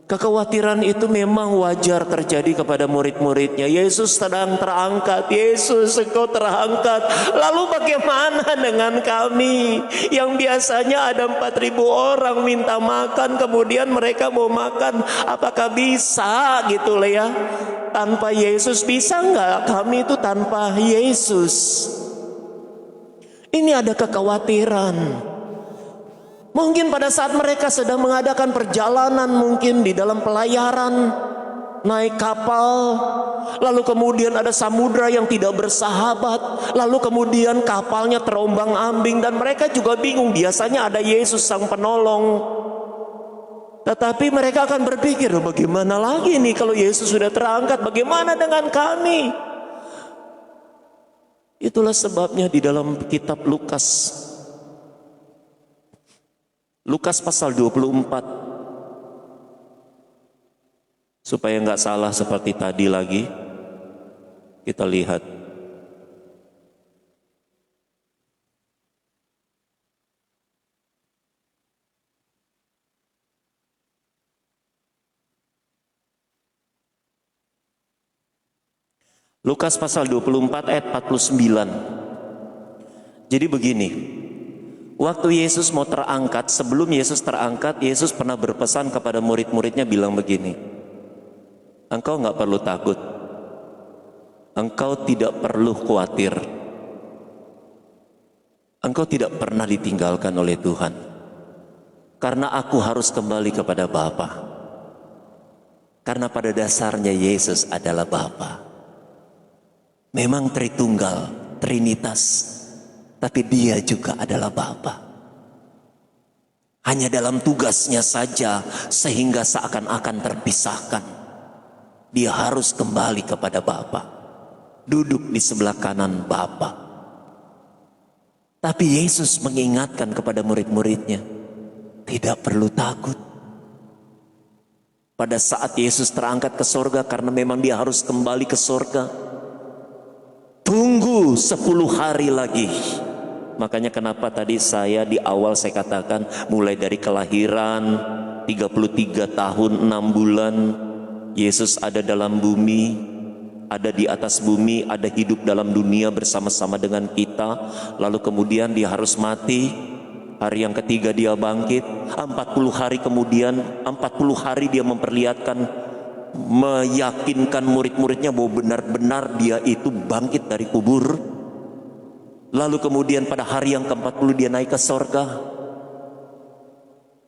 Kekhawatiran itu memang wajar terjadi kepada murid-muridnya. Yesus sedang terangkat. Yesus, engkau terangkat. Lalu bagaimana dengan kami? Yang biasanya ada 4.000 orang minta makan. Kemudian mereka mau makan. Apakah bisa gitu lah ya? Tanpa Yesus bisa nggak? Kami itu tanpa Yesus. Ini ada kekhawatiran. Mungkin pada saat mereka sedang mengadakan perjalanan, mungkin di dalam pelayaran, naik kapal, lalu kemudian ada samudra yang tidak bersahabat, lalu kemudian kapalnya terombang-ambing dan mereka juga bingung. Biasanya ada Yesus sang penolong, tetapi mereka akan berpikir, bagaimana lagi nih kalau Yesus sudah terangkat, bagaimana dengan kami? Itulah sebabnya di dalam kitab Lukas pasal 24, supaya nggak salah seperti tadi lagi, kita lihat. Lukas pasal 24 ayat 49. Jadi begini. Waktu Yesus mau terangkat, sebelum Yesus terangkat, Yesus pernah berpesan kepada murid-muridnya bilang begini, engkau nggak perlu takut, engkau tidak perlu khawatir, engkau tidak pernah ditinggalkan oleh Tuhan, karena aku harus kembali kepada Bapa. Karena pada dasarnya Yesus adalah Bapa. Memang Tritunggal, Trinitas, tapi dia juga adalah Bapa. Hanya dalam tugasnya saja sehingga seakan-akan terpisahkan. Dia harus kembali kepada Bapa, duduk di sebelah kanan Bapa. Tapi Yesus mengingatkan kepada murid-muridnya, tidak perlu takut. Pada saat Yesus terangkat ke sorga, karena memang dia harus kembali ke sorga, tunggu 10 hari lagi. Makanya kenapa tadi saya di awal saya katakan mulai dari kelahiran 33 tahun 6 bulan Yesus ada dalam bumi, ada di atas bumi, ada hidup dalam dunia bersama-sama dengan kita. Lalu kemudian dia harus mati. Hari yang ketiga dia bangkit. 40 hari kemudian, 40 hari dia memperlihatkan, meyakinkan murid-muridnya bahwa benar-benar dia itu bangkit dari kubur. Lalu kemudian pada hari yang ke-40 dia naik ke sorga.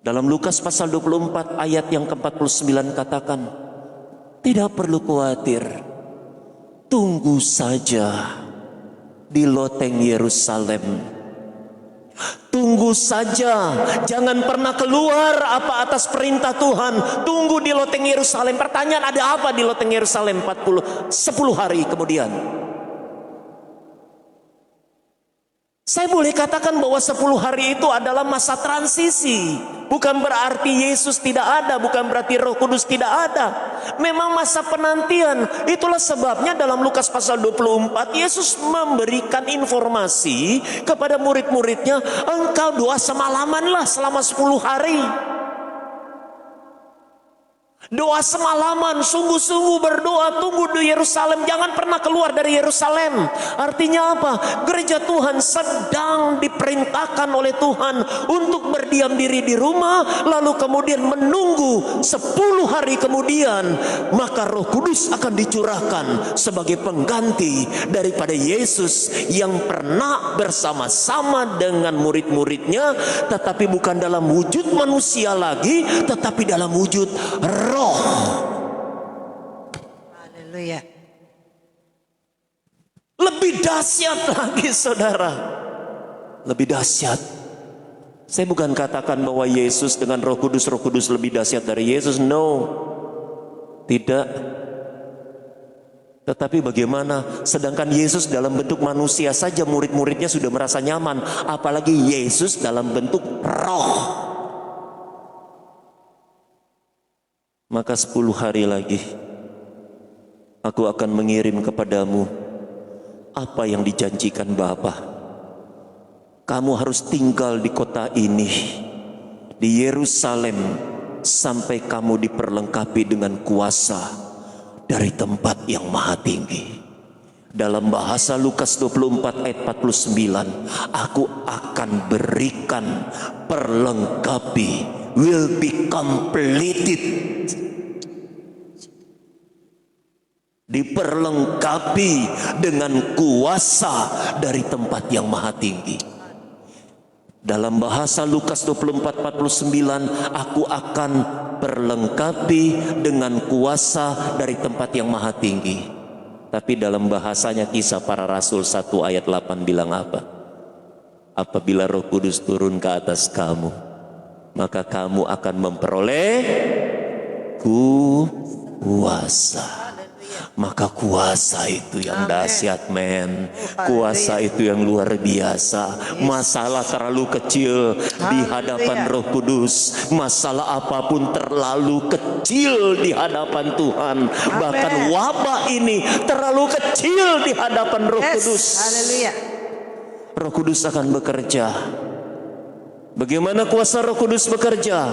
Dalam Lukas pasal 24 ayat yang ke-49 katakan, tidak perlu khawatir, tunggu saja di loteng Yerusalem. Tunggu saja, jangan pernah keluar apa atas perintah Tuhan. Tunggu di loteng Yerusalem. Pertanyaan, ada apa di loteng Yerusalem 10 hari kemudian? Saya boleh katakan bahwa 10 hari itu adalah masa transisi. Bukan berarti Yesus tidak ada, bukan berarti Roh Kudus tidak ada. Memang masa penantian. Itulah sebabnya dalam Lukas pasal 24 Yesus memberikan informasi kepada murid-muridnya, engkau doa semalamanlah selama 10 hari. Doa semalaman, sungguh-sungguh berdoa, tunggu di Yerusalem, jangan pernah keluar dari Yerusalem. Artinya apa? Gereja Tuhan sedang diperintahkan oleh Tuhan untuk berdiam diri di rumah, lalu kemudian menunggu 10 hari kemudian, maka Roh Kudus akan dicurahkan sebagai pengganti daripada Yesus yang pernah bersama-sama dengan murid-muridnya, tetapi bukan dalam wujud manusia lagi, tetapi dalam wujud roh. Haleluya. Lebih dahsyat lagi saudara. Lebih dahsyat. Saya bukan katakan bahwa Yesus dengan Roh Kudus lebih dahsyat dari Yesus. No. Tidak. Tetapi bagaimana sedangkan Yesus dalam bentuk manusia saja murid-muridnya sudah merasa nyaman, apalagi Yesus dalam bentuk roh. Maka 10 hari lagi aku akan mengirim kepadamu apa yang dijanjikan Bapa. Kamu harus tinggal di kota ini, di Yerusalem, sampai kamu diperlengkapi dengan kuasa dari tempat yang maha tinggi. Dalam bahasa Lukas 24 ayat 49, aku akan berikan perlengkapi, will be completed, diperlengkapi dengan kuasa dari tempat yang maha tinggi. Dalam bahasa Lukas 24:49, aku akan perlengkapi dengan kuasa dari tempat yang maha tinggi. Tapi dalam bahasanya Kisah Para Rasul 1 ayat 8 bilang apa? Apabila Roh Kudus turun ke atas kamu, maka kamu akan memperoleh kuasa. Maka kuasa itu yang dahsyat, men. Kuasa itu yang luar biasa. Masalah terlalu kecil di hadapan Roh Kudus. Masalah apapun terlalu kecil di hadapan Tuhan. Bahkan wabah ini terlalu kecil di hadapan Roh Kudus. Roh Kudus akan bekerja. Bagaimana kuasa Roh Kudus bekerja?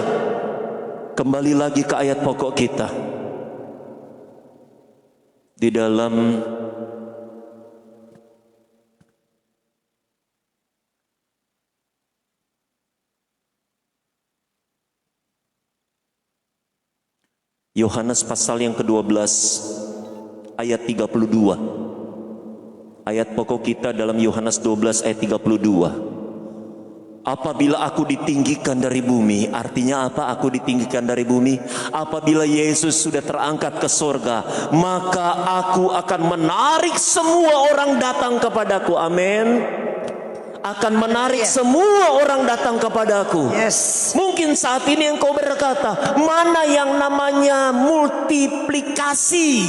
Kembali lagi ke ayat pokok kita. Di dalam Yohanes pasal yang ke-12 ayat 32. Ayat pokok kita dalam Yohanes 12 ayat 32. Apabila aku ditinggikan dari bumi, artinya apa? Aku ditinggikan dari bumi. Apabila Yesus sudah terangkat ke sorga, maka aku akan menarik semua orang datang kepadaku. Amin. Akan menarik semua orang datang kepadaku. Mungkin saat ini engkau berkata, mana yang namanya multiplikasi?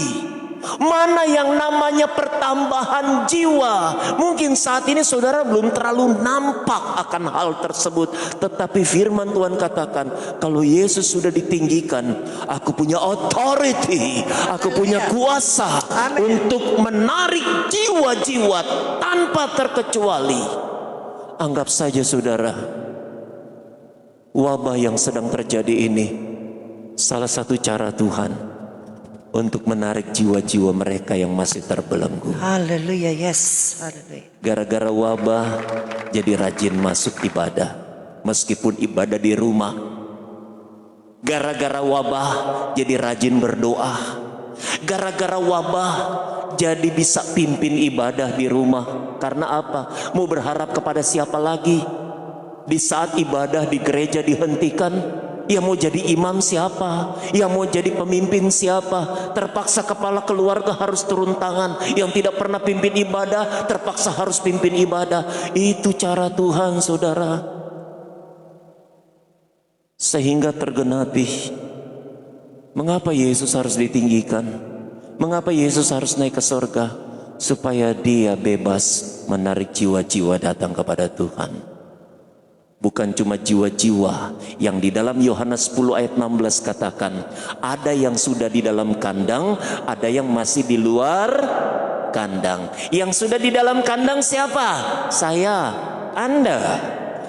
Mana yang namanya pertambahan jiwa? Mungkin saat ini saudara belum terlalu nampak akan hal tersebut. Tetapi firman Tuhan katakan, kalau Yesus sudah ditinggikan, aku punya authority, aku punya kuasa untuk menarik jiwa-jiwa tanpa terkecuali. Anggap saja saudara, wabah yang sedang terjadi ini salah satu cara Tuhan untuk menarik jiwa-jiwa mereka yang masih terbelenggu. Haleluya, yes. Haleluya. Gara-gara wabah jadi rajin masuk ibadah, meskipun ibadah di rumah. Gara-gara wabah jadi rajin berdoa. Gara-gara wabah jadi bisa pimpin ibadah di rumah. Karena apa? Mau berharap kepada siapa lagi? Di saat ibadah di gereja dihentikan, yang mau jadi imam siapa? Yang mau jadi pemimpin siapa? Terpaksa kepala keluarga harus turun tangan. Yang tidak pernah pimpin ibadah terpaksa harus pimpin ibadah. Itu cara Tuhan saudara. Sehingga tergenapi. Mengapa Yesus harus ditinggikan? Mengapa Yesus harus naik ke surga? Supaya dia bebas menarik jiwa-jiwa datang kepada Tuhan. Bukan cuma jiwa-jiwa yang di dalam Yohanes 10 ayat 16 katakan, ada yang sudah di dalam kandang, ada yang masih di luar kandang. Yang sudah di dalam kandang siapa? Saya, Anda.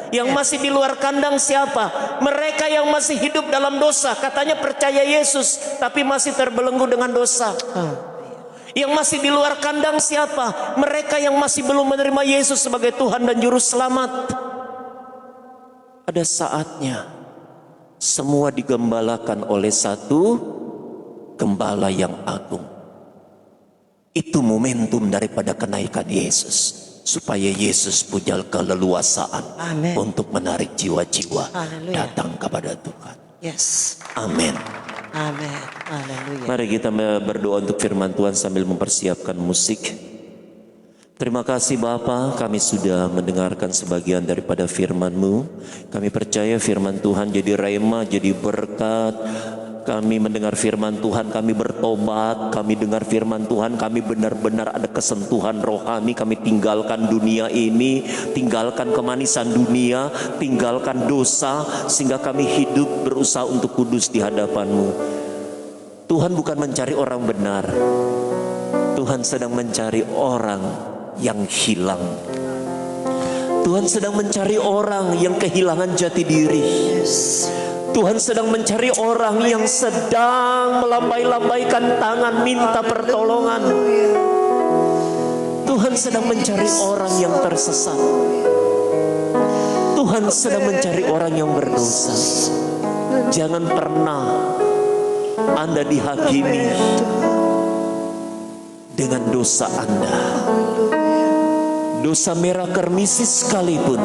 Yang masih di luar kandang siapa? Mereka yang masih hidup dalam dosa. Katanya percaya Yesus, tapi masih terbelenggu dengan dosa. Yang masih di luar kandang siapa? Mereka yang masih belum menerima Yesus sebagai Tuhan dan Juru Selamat. Ada saatnya semua digembalakan oleh satu gembala yang agung. Itu momentum daripada kenaikan Yesus. Supaya Yesus punya keleluasaan Amen. untuk menarik jiwa-jiwa Haleluya. datang kepada Tuhan. Yes. Amin. Amin. Haleluya. Mari kita berdoa untuk firman Tuhan sambil mempersiapkan musik. Terima kasih Bapa, kami sudah mendengarkan sebagian daripada firman-Mu. Kami percaya firman Tuhan jadi rema, jadi berkat. Kami mendengar firman Tuhan, kami bertobat. Kami dengar firman Tuhan, kami benar-benar ada kesentuhan rohani. Kami tinggalkan dunia ini, tinggalkan kemanisan dunia, tinggalkan dosa, sehingga kami hidup berusaha untuk kudus di hadapan-Mu. Tuhan bukan mencari orang benar, Tuhan sedang mencari orang yang hilang. Tuhan sedang mencari orang yang kehilangan jati diri. Tuhan sedang mencari orang yang sedang melambai-lambaikan tangan minta pertolongan. Tuhan sedang mencari orang yang tersesat. Tuhan sedang mencari orang yang berdosa. Jangan pernah Anda dihakimi dengan dosa Anda. Dosa merah kermisis sekalipun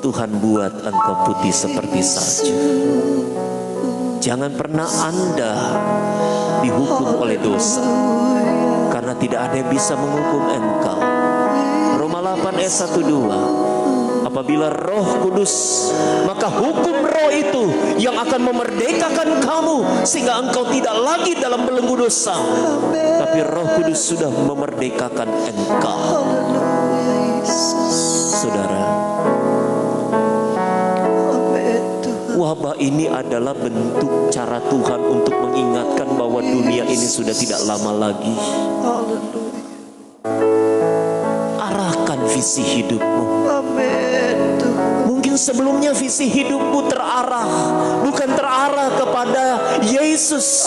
Tuhan buat engkau putih seperti salju. Jangan pernah Anda dihukum oleh dosa, karena tidak ada yang bisa menghukum engkau. Roma 8 ayat 1-2. Apabila Roh Kudus, maka hukum Roh itu yang akan memerdekakan kamu, sehingga engkau tidak lagi dalam belenggu dosa. Tapi Roh Kudus sudah memerdekakan engkau. Saudara, wabah ini adalah bentuk cara Tuhan untuk mengingatkan bahwa dunia ini sudah tidak lama lagi. Arahkan visi hidupmu. Mungkin sebelumnya visi hidupmu terarah, bukan terarah kepada Yesus.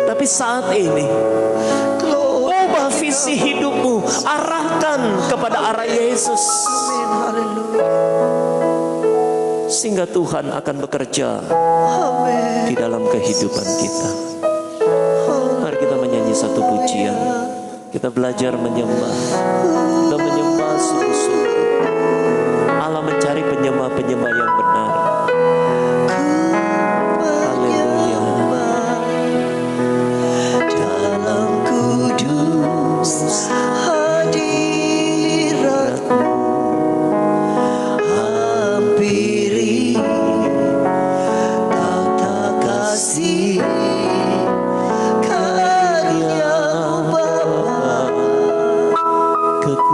Tapi saat ini, ubah visi hidupmu, arahkan kepada arah Yesus. Sehingga Tuhan akan bekerja di dalam kehidupan kita. Mari kita menyanyi satu pujian. Kita belajar menyembah. Kita menyembah sungguh-sungguh. Allah mencari penyembah-penyembah yang benar. Haleluya. Dalam kudus hadirat-Mu, hampiri tata kasih karya Bapa, kekuatan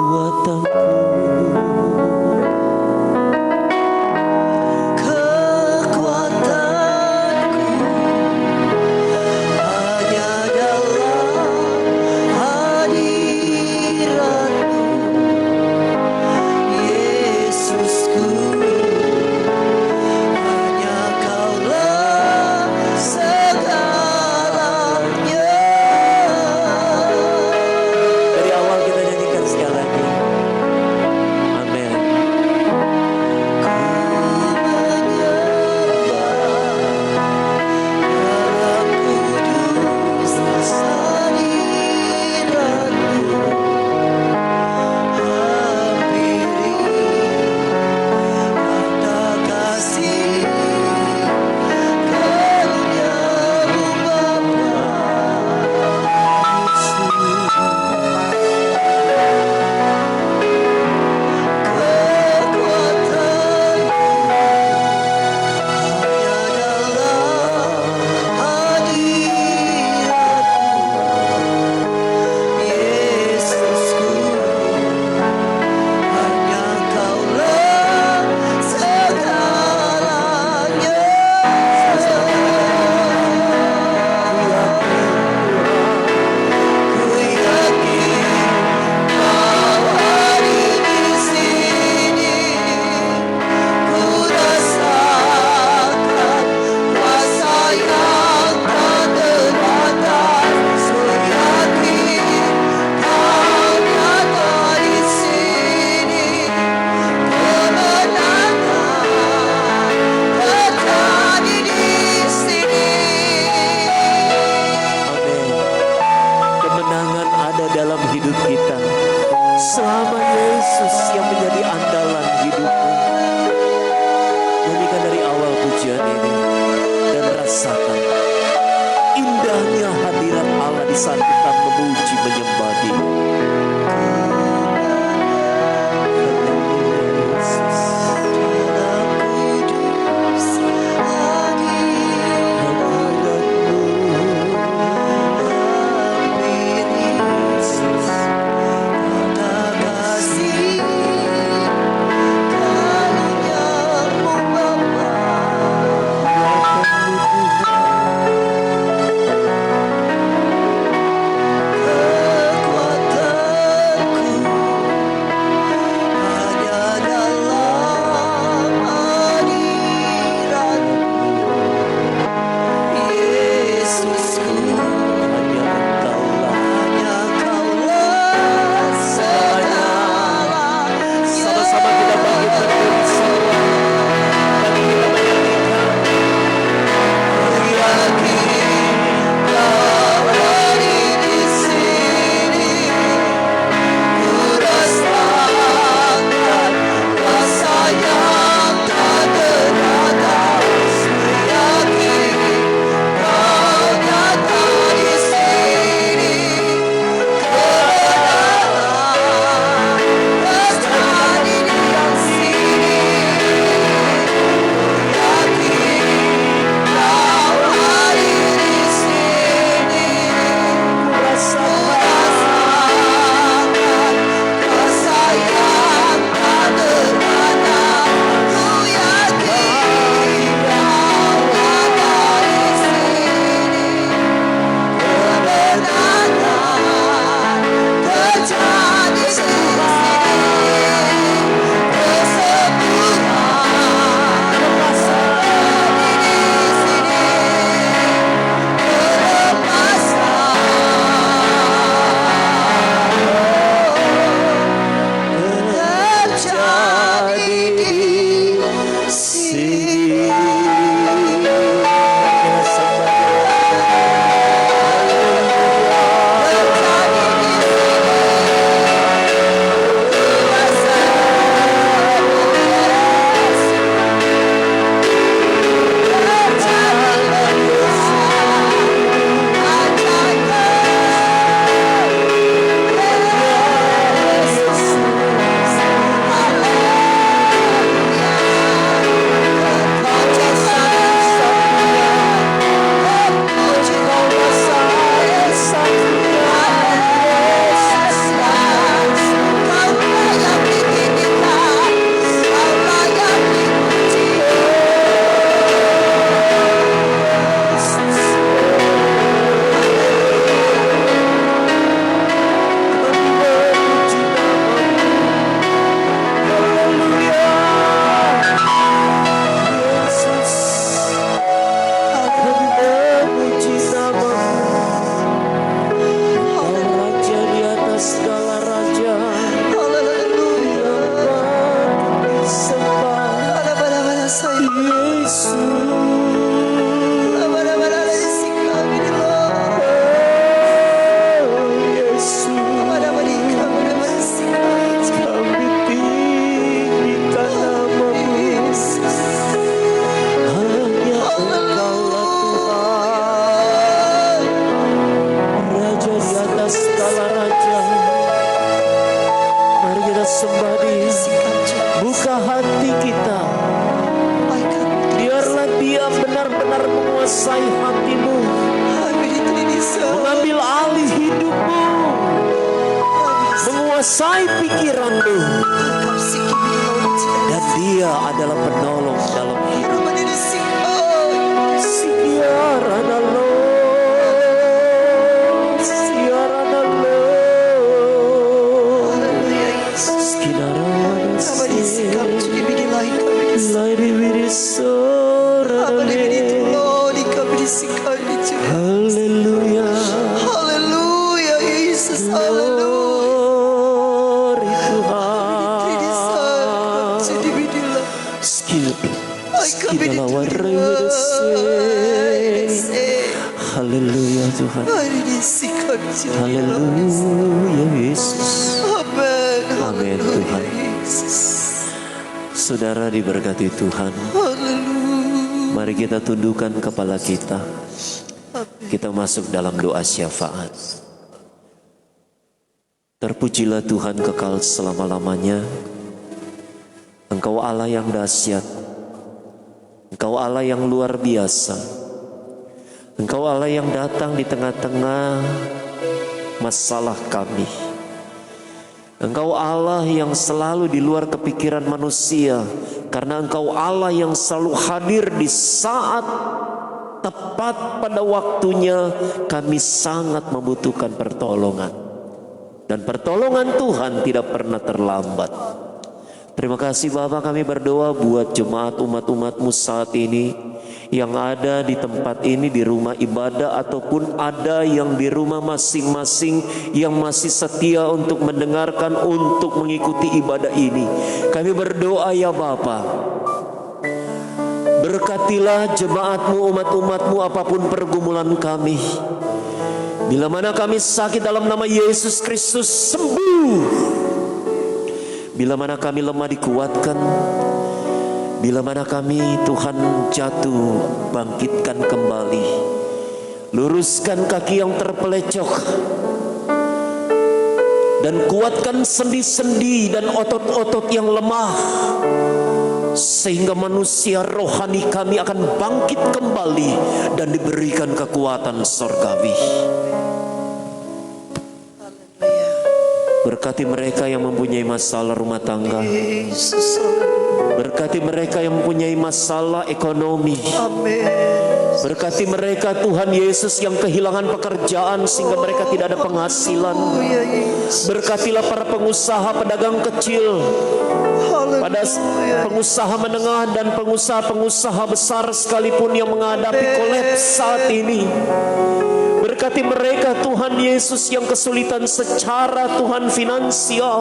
membuka hati kita. Biarlah Dia benar-benar menguasai hatimu, mengambil alih hidupmu, menguasai pikiranmu. Dan Dia adalah penolong dalam hidup. Haleluya. Haleluya Yesus. Haleluya. Haleluya Tuhan. Haleluya Yesus. Amin Tuhan. Saudara diberkati Tuhan. Mari kita tundukkan kepala kita. Kita masuk dalam doa syafaat. Terpujilah Tuhan kekal selama-lamanya. Engkau Allah yang dahsyat. Engkau Allah yang luar biasa. Engkau Allah yang datang di tengah-tengah masalah kami. Engkau Allah yang selalu di luar kepikiran manusia. Karena Engkau Allah yang selalu hadir di saat tepat pada waktunya kami sangat membutuhkan pertolongan. Dan pertolongan Tuhan tidak pernah terlambat. Terima kasih Bapa, kami berdoa buat jemaat umat-umat-Mu saat ini yang ada di tempat ini, di rumah ibadah, ataupun ada yang di rumah masing-masing yang masih setia untuk mendengarkan, untuk mengikuti ibadah ini. Kami berdoa ya Bapa, berkatilah jemaat-Mu, umat-umat-Mu apapun pergumulan kami. Bila mana kami sakit, dalam nama Yesus Kristus sembuh. Bila mana kami lemah, dikuatkan. Bila mana kami Tuhan jatuh, bangkitkan kembali. Luruskan kaki yang terpelecok. Dan kuatkan sendi-sendi dan otot-otot yang lemah. Sehingga manusia rohani kami akan bangkit kembali dan diberikan kekuatan surgawi. Berkati mereka yang mempunyai masalah rumah tangga. Berkati mereka yang mempunyai masalah ekonomi. Berkati mereka Tuhan Yesus yang kehilangan pekerjaan sehingga mereka tidak ada penghasilan. Berkatilah para pengusaha pedagang kecil, pada pengusaha menengah dan pengusaha-pengusaha besar sekalipun yang menghadapi kolaps saat ini. Berkati mereka Tuhan Yesus yang kesulitan secara Tuhan finansial.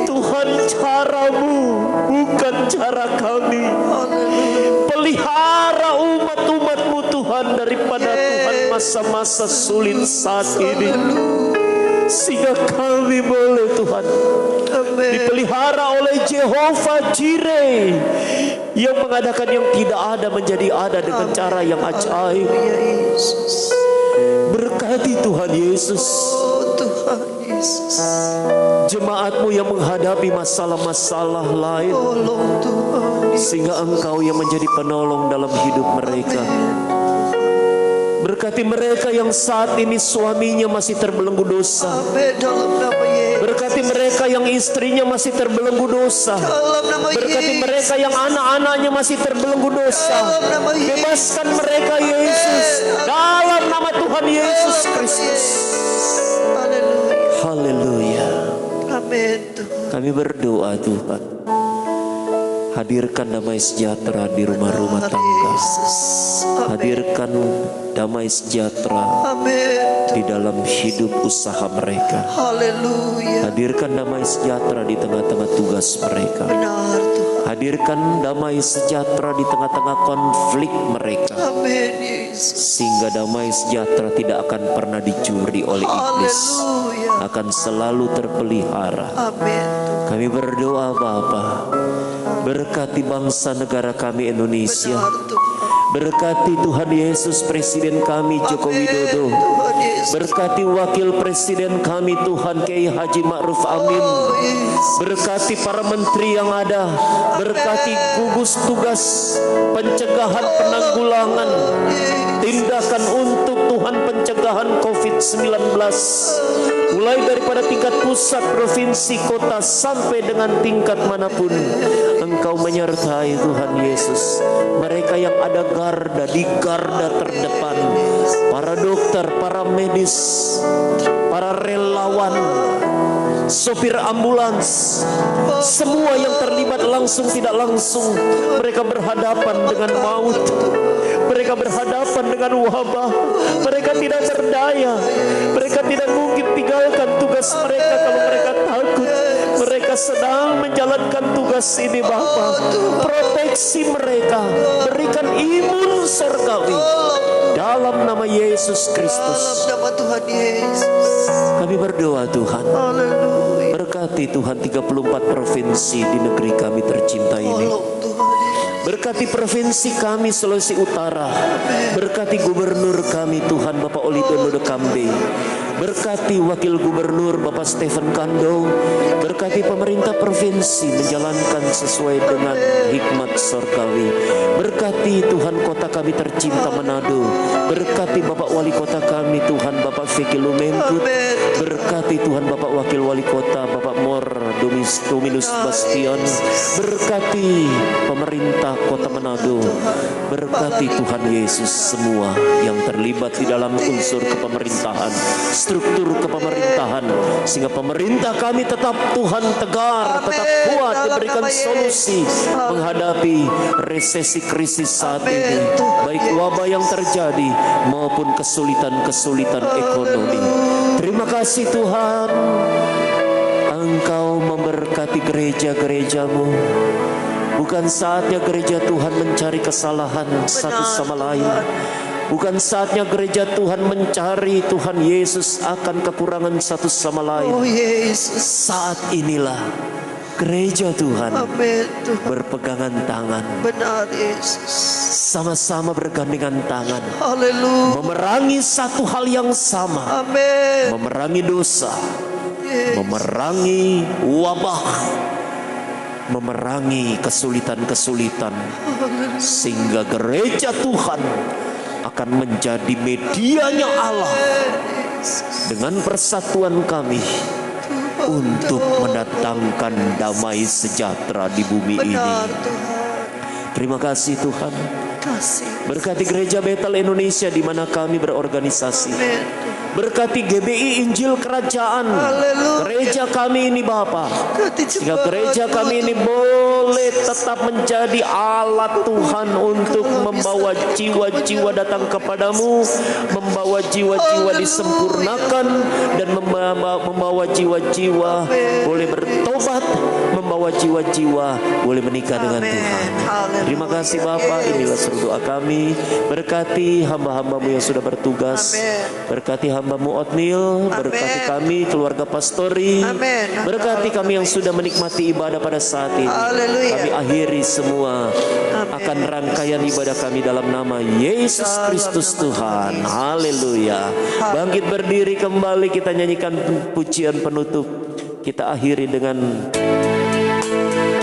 Tuhan, caramu bukan cara kami. Pelihara umat-umat-Mu Tuhan daripada Tuhan masa-masa sulit saat ini. Sehingga kami boleh Tuhan dipelihara oleh Jehovah Jireh yang mengadakan yang tidak ada menjadi ada dengan cara yang ajaib. Berkati Tuhan Yesus, jemaat-Mu yang menghadapi masalah-masalah lain, sehingga Engkau yang menjadi penolong dalam hidup mereka. Berkati mereka yang saat ini suaminya masih terbelenggu dosa. Berkati mereka yang istrinya masih terbelenggu dosa. Berkati mereka yang anak-anaknya masih terbelenggu dosa. Bebaskan mereka Yesus, dalam nama Tuhan Yesus Kristus. Haleluya. Kami berdoa Tuhan, hadirkan damai sejahtera di rumah-rumah tangga. Hadirkan damai sejahtera di dalam hidup usaha mereka. Hadirkan damai sejahtera di tengah-tengah tugas mereka. Hadirkan damai sejahtera di tengah-tengah konflik mereka. Sehingga damai sejahtera tidak akan pernah dicuri oleh iblis, akan selalu terpelihara. Kami berdoa Bapa, berkati bangsa negara kami Indonesia. Berkati Tuhan Yesus Presiden kami Joko Widodo. Tuhan Yesus. Berkati Wakil Presiden kami Tuhan Kiai Haji Ma'ruf Amin. Oh, Yesus. Berkati para menteri yang ada. Berkati gugus tugas pencegahan penanggulangan. Tindakan untuk Tuhan pencegahan COVID-19. Mulai daripada tingkat pusat, provinsi, kota sampai dengan tingkat manapun. Engkau menyertai Tuhan Yesus. Mereka yang ada di garda terdepan. Para dokter, para medis, para relawan, sopir ambulans, semua yang terlibat langsung tidak langsung. Mereka berhadapan dengan maut. Mereka berhadapan dengan wabah. Mereka tidak berdaya. Mereka tidak mungkin tinggalkan tugas mereka kalau mereka takut. Mereka sedang menjalankan tugas ini Bapa. Proteksi mereka. Berikan imun surgawi. Dalam nama Yesus Kristus. Dalam nama Tuhan Yesus. Kami berdoa Tuhan. Haleluya. Berkati Tuhan 34 provinsi di negeri kami tercinta ini. Tolong Tuhan Yesus. Berkati provinsi kami Sulawesi Utara. Berkati gubernur kami Tuhan Bapak Oli Dondo Kambe. Berkati Wakil Gubernur Bapak Stephen Kando. Berkati pemerintah provinsi menjalankan sesuai dengan hikmat surgawi. Berkati Tuhan kota kami tercinta Manado. Berkati Bapak Wali Kota kami Tuhan Bapak Vicky Lumenkut. Berkati Tuhan Bapak Wakil Wali Kota Bapak Mor Dominus Bastion. Berkati pemerintah kota Manado. Berkati Tuhan Yesus semua yang terlibat di dalam unsur kepemerintahan, struktur kepemerintahan, sehingga pemerintah kami tetap Tuhan tegar, tetap kuat, diberikan solusi menghadapi resesi krisis saat ini, baik wabah yang terjadi maupun kesulitan-kesulitan ekonomi. Terima kasih Tuhan, Engkau memberkati gereja-gerejamu. Bukan saatnya gereja Tuhan mencari kesalahan satu sama lain. Bukan saatnya gereja Tuhan mencari Tuhan Yesus akan kekurangan satu sama lain. Oh Yesus. Saat inilah gereja Tuhan Amin Tuhan. berpegangan tangan. Benar Yesus. Sama-sama bergandengan tangan. Haleluya. Memerangi satu hal yang sama. Amin. Memerangi dosa. Yesus. Memerangi wabah. Memerangi kesulitan-kesulitan. Sehingga gereja Tuhan akan menjadi medianya Allah dengan persatuan kami untuk mendatangkan damai sejahtera di bumi ini. Benar Tuhan. Terima kasih Tuhan. Kasih. Berkati gereja Betel Indonesia di mana kami berorganisasi. Amin. Berkati GBI Injil Kerajaan. Haleluya. Gereja kami ini Bapa. Berkati Sehingga jemaat gereja kami ini boleh tetap menjadi alat Tuhan untuk membawa jiwa-jiwa datang kepadamu, membawa jiwa-jiwa disempurnakan, dan membawa jiwa-jiwa boleh bertobat, membawa jiwa-jiwa boleh menikah dengan Amin. Tuhan. Haleluya. Terima kasih Bapa, inilah seru doa kami. Berkati hamba-hambamu yang sudah bertugas. Amin. Berkati hambamu Otnil, berkati kami keluarga Pastori. Amin. Berkati kami yang sudah menikmati ibadah pada saat ini. Haleluya. Kami akhiri semua Amin. akan rangkaian ibadah kami dalam nama Yesus Kristus Tuhan. Haleluya. Bangkit berdiri kembali, kita nyanyikan pujian penutup. Kita akhiri dengan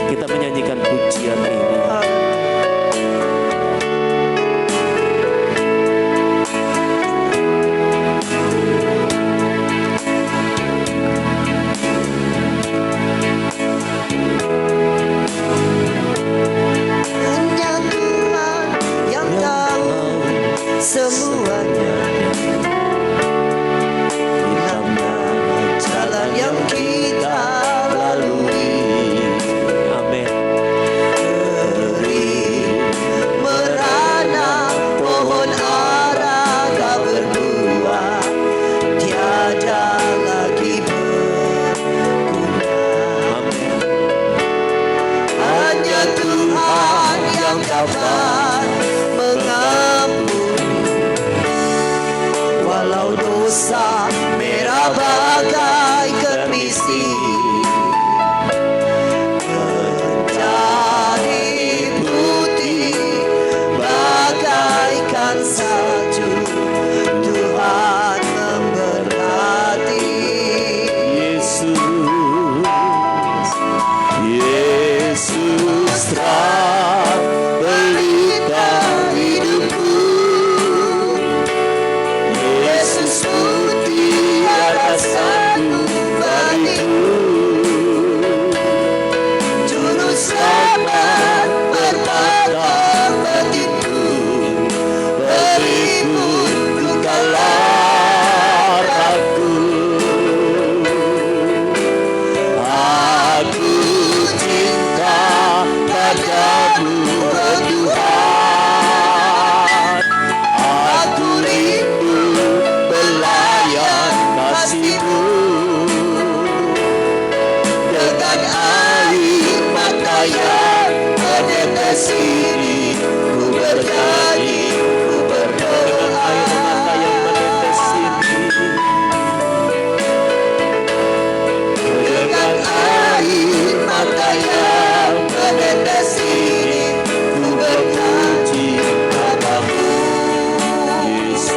kita menyanyikan pujian ini. Hanya Tuhan yang tahu semuanya. Jalan yang kita lalui. Amin. Beri merana pohon ara tak berbuah, tiada lagi berguna. Amin. Hanya Tuhan yang dapat mengampuni, walau dosa merah bagai kemisi menjadi putih bagai Yesus terang pelita hidupku, Yesus mutiara sandung bagiku, juru selamat permata batinku, berikut dukalah aku. Aku cinta padamu, oh Tuhan. Aku rindu belayan kasih-Mu. Dengan air mata yang menetes ini, ku bernyanyi, ku berdoa. Air mata yang menetes ini, dengan air mata yang menetes ini, ku berpuji namamu, Yesus.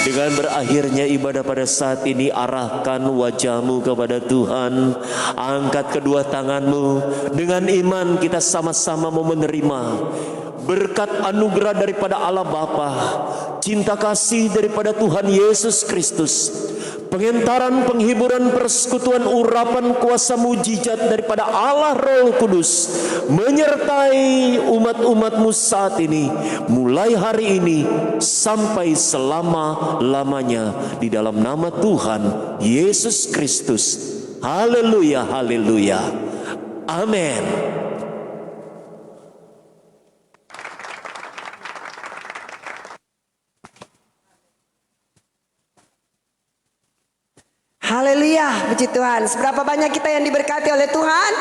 Dengan berakhirnya ibadah pada saat ini, arahkan wajahmu kepada Tuhan. Angkat kedua tanganmu. Dengan iman kita sama-sama mau menerima berkat anugerah daripada Allah Bapa, cinta kasih daripada Tuhan Yesus Kristus, pengentaran, penghiburan, persekutuan, urapan, kuasa mujizat daripada Allah Roh Kudus menyertai umat-umat-Mu saat ini, mulai hari ini sampai selama-lamanya, di dalam nama Tuhan Yesus Kristus. Haleluya, haleluya. Amin. Haleluya, puji Tuhan. Seberapa banyak kita yang diberkati oleh Tuhan?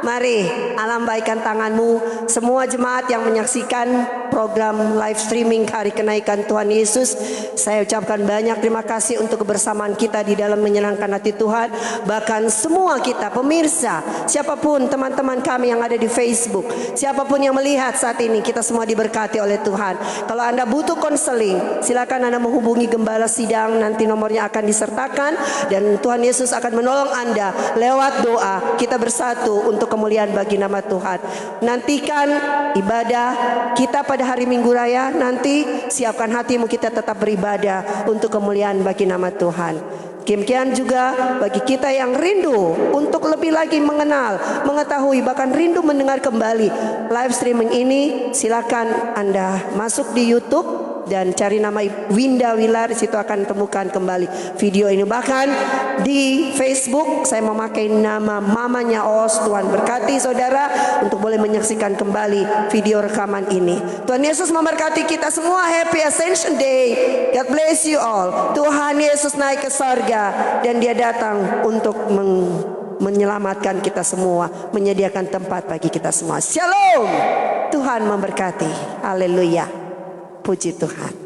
Mari lambaikan tanganmu. Semua jemaat yang menyaksikan program live streaming Hari Kenaikan Tuhan Yesus, saya ucapkan banyak terima kasih untuk kebersamaan kita di dalam menyenangkan hati Tuhan. Bahkan semua kita pemirsa, siapapun teman-teman kami yang ada di Facebook, siapapun yang melihat saat ini, kita semua diberkati oleh Tuhan. Kalau Anda butuh konseling, silakan Anda menghubungi Gembala Sidang, nanti nomornya akan disertakan, dan Tuhan Yesus akan menolong Anda lewat doa. Kita bersatu untuk kemuliaan bagi nama Tuhan. Nantikan ibadah kita pada hari Minggu Raya nanti. Siapkan hatimu, kita tetap beribadah untuk kemuliaan bagi nama Tuhan. Demikian juga bagi kita yang rindu untuk lebih lagi mengenal, mengetahui, bahkan rindu mendengar kembali live streaming ini, silakan Anda masuk di YouTube dan cari nama Winda Wilar, di situ akan temukan kembali video ini. Bahkan di Facebook saya memakai nama mamanya Os. Tuhan berkati saudara untuk boleh menyaksikan kembali video rekaman ini. Tuhan Yesus memberkati kita semua. Happy Ascension Day. God bless you all. Tuhan Yesus naik ke sorga dan Dia datang untuk menyelamatkan kita semua, menyediakan tempat bagi kita semua. Shalom. Tuhan memberkati. Haleluya. Puji Tuhan.